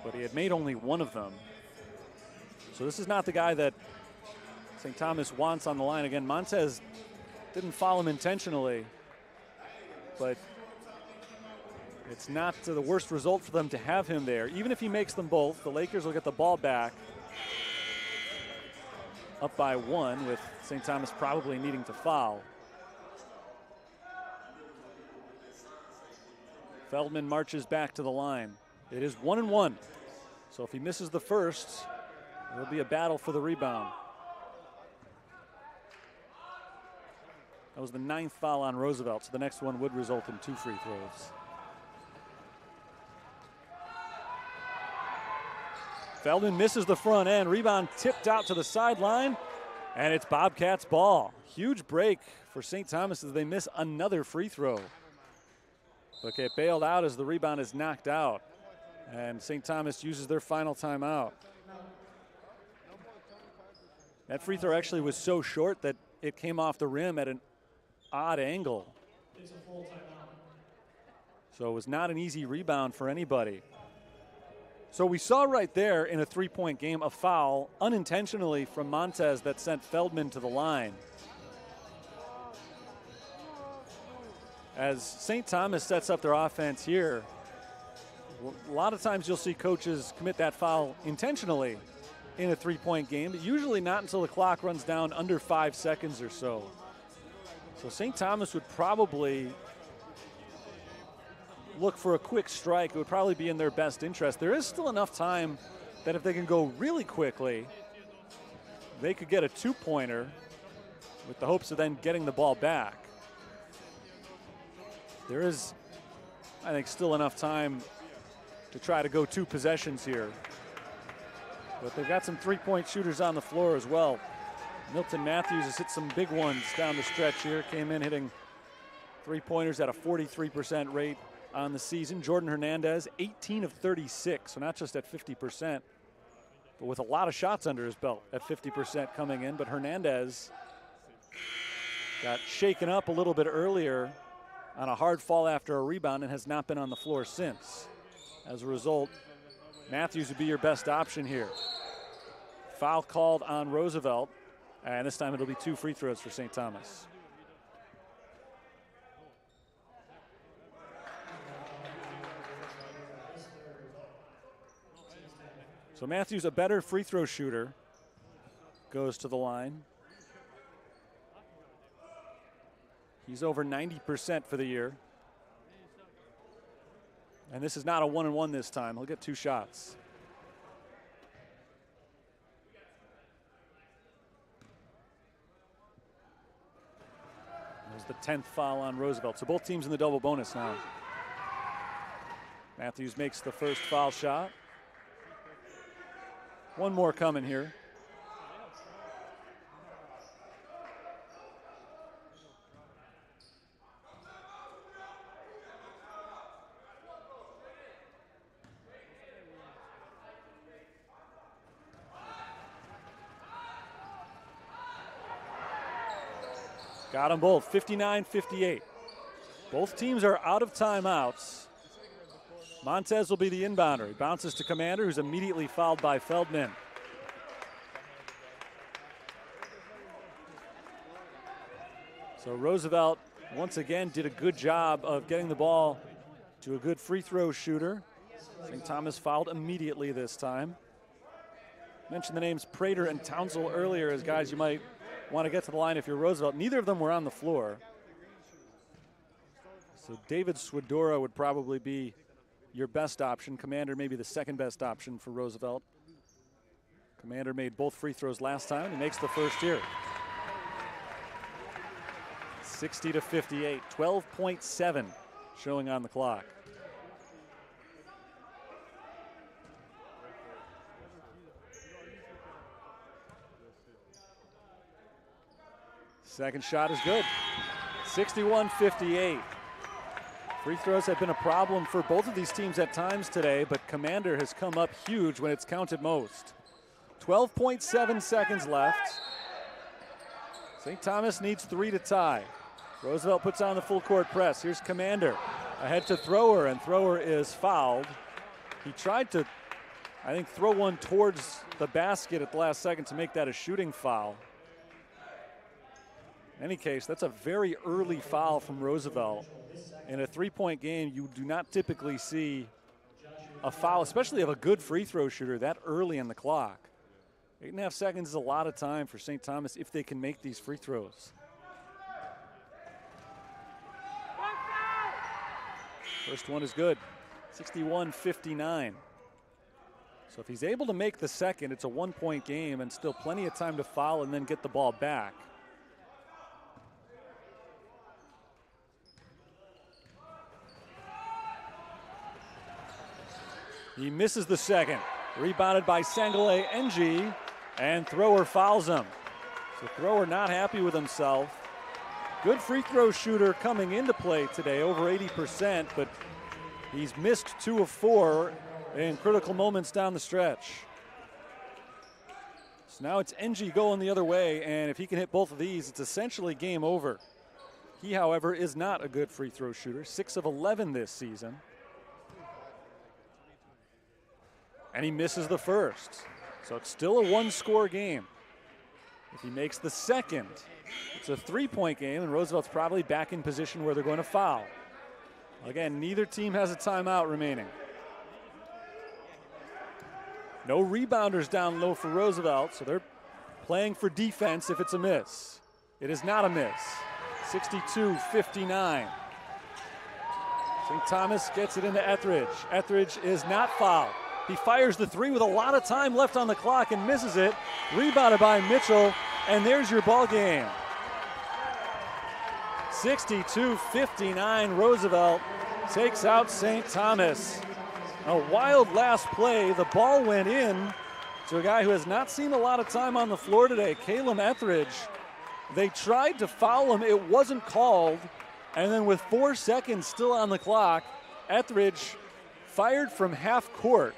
but he had made only 1 of them. So this is not the guy that St. Thomas wants on the line. Again, Montez didn't foul him intentionally, but it's not the worst result for them to have him there. Even if he makes them both, the Lakers will get the ball back up by 1, with St. Thomas probably needing to foul. Feldman marches back to the line. It is 1-and-1. So if he misses the first, it'll be a battle for the rebound. That was the 9th foul on Roosevelt, so the next one would result in 2 free throws. Feldman misses the front end. Rebound tipped out to the sideline, and it's Bobcats ball. Huge break for St. Thomas as they miss another free throw. But get bailed out as the rebound is knocked out, and St. Thomas uses their final timeout. That free throw actually was so short that it came off the rim at an odd angle. It's a full timeout. So it was not an easy rebound for anybody. So we saw right there in a 3-point game a foul unintentionally from Montez that sent Feldman to the line. As St. Thomas sets up their offense here, a lot of times you'll see coaches commit that foul intentionally in a 3-point game, but usually not until the clock runs down under 5 seconds or so. So St. Thomas would probably look for a quick strike. It would probably be in their best interest. There is still enough time that if they can go really quickly, they could get a 2-pointer with the hopes of then getting the ball back. There is, I think, still enough time to try to go 2 possessions here. But they've got some 3-point shooters on the floor as well. Milton Matthews has hit some big ones down the stretch here. Came in hitting 3-pointers at a 43% rate on the season. Jordan Hernandez, 18 of 36, so not just at 50%, but with a lot of shots under his belt at 50% coming in. But Hernandez got shaken up a little bit earlier on a hard fall after a rebound and has not been on the floor since. As a result, Matthews would be your best option here. Foul called on Roosevelt, and this time it'll be 2 free throws for St. Thomas. So Matthews, a better free throw shooter, goes to the line. He's over 90% for the year. And this is not a 1-and-1 this time. He'll get 2 shots. was the 10th foul on Roosevelt. So both teams in the double bonus now. Matthews makes the first foul shot. One more coming here. Got them both, 59-58. Both teams are out of timeouts. Montez will be the inbounder. He bounces to Commander, who's immediately fouled by Feldman. So Roosevelt, once again, did a good job of getting the ball to a good free throw shooter. St. Thomas fouled immediately this time. Mentioned the names Prater and Townsell earlier as guys you might want to get to the line if you're Roosevelt. Neither of them were on the floor. So David Swedora would probably be your best option. Commander maybe the second best option for Roosevelt. Commander made both free throws last time. He makes the first here. 60-58, 12.7 showing on the clock. Second shot is good. 61-58. Free throws have been a problem for both of these teams at times today, but Commander has come up huge when it's counted most. 12.7 seconds left. St. Thomas needs 3 to tie. Roosevelt puts on the full court press. Here's Commander ahead to Thrower, and Thrower is fouled. He tried to, I think, throw one towards the basket at the last second to make that a shooting foul. In any case, that's a very early foul from Roosevelt. In a three-point game, you do not typically see a foul, especially of a good free throw shooter, that early in the clock. 8.5 seconds is a lot of time for St. Thomas if they can make these free throws. First one is good, 61-59. So if he's able to make the second, it's a one-point game and still plenty of time to foul and then get the ball back. He misses the second. Rebounded by Sangale Ng, and Thrower fouls him. So Thrower not happy with himself. Good free throw shooter coming into play today, over 80%, but he's missed 2 of 4 in critical moments down the stretch. So now it's Ng going the other way, and if he can hit both of these, it's essentially game over. He, however, is not a good free throw shooter, 6 of 11 this season. And he misses the first. So it's still a one-score game. If he makes the second, it's a 3-point game, and Roosevelt's probably back in position where they're going to foul. Again, neither team has a timeout remaining. No rebounders down low for Roosevelt, so they're playing for defense if it's a miss. It is not a miss. 62-59. St. Thomas gets it into Etheridge. Etheridge is not fouled. He fires the 3 with a lot of time left on the clock and misses it. Rebounded by Mitchell, and there's your ball game. 62-59, Roosevelt takes out St. Thomas. A wild last play. The ball went in to a guy who has not seen a lot of time on the floor today, Caleb Etheridge. They tried to foul him. It wasn't called. And then with 4 seconds still on the clock, Etheridge fired from half court.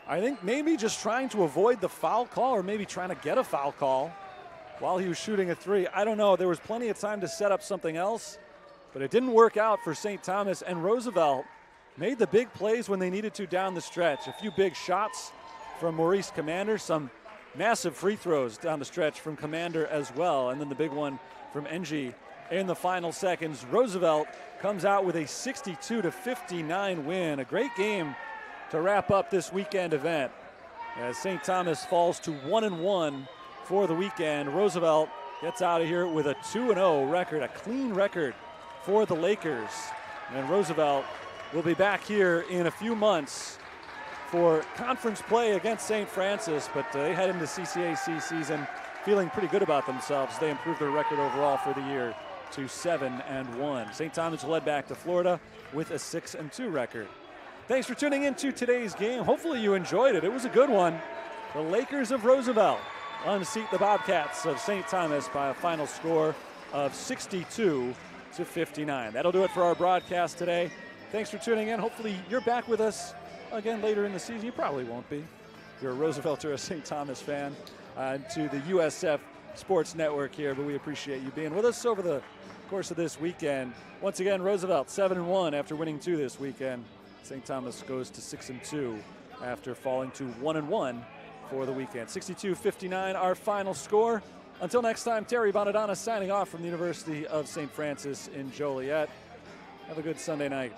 I think maybe just trying to avoid the foul call or maybe trying to get a foul call while he was shooting a 3. I don't know. There was plenty of time to set up something else, but it didn't work out for St. Thomas, and Roosevelt made the big plays when they needed to down the stretch. A few big shots from Maurice Commander, some massive free throws down the stretch from Commander as well, and then the big one from Ng in the final seconds. Roosevelt comes out with a 62-59 win. A great game to wrap up this weekend event as St. Thomas falls to 1-1 for the weekend. Roosevelt gets out of here with a 2-0 record, a clean record for the Lakers. And Roosevelt will be back here in a few months for conference play against St. Francis, but they head into CCAC season feeling pretty good about themselves. They improved their record overall for the year to 7-1. St. Thomas led back to Florida with a 6-2 record. Thanks for tuning in to today's game. Hopefully you enjoyed it. It was a good one. The Lakers of Roosevelt unseat the Bobcats of St. Thomas by a final score of 62-59. That'll do it for our broadcast today. Thanks for tuning in. Hopefully you're back with us again later in the season. You probably won't be. If you're a Roosevelt or a St. Thomas fan, to the USF Sports Network here, but we appreciate you being with us over the course of this weekend. Once again, Roosevelt 7-1 after winning 2 this weekend. St. Thomas goes to 6-2 after falling to 1-1 for the weekend. 62-59 our final score. Until next time, Terry Bonadonna signing off from the University of St. Francis in Joliet. Have a good Sunday night.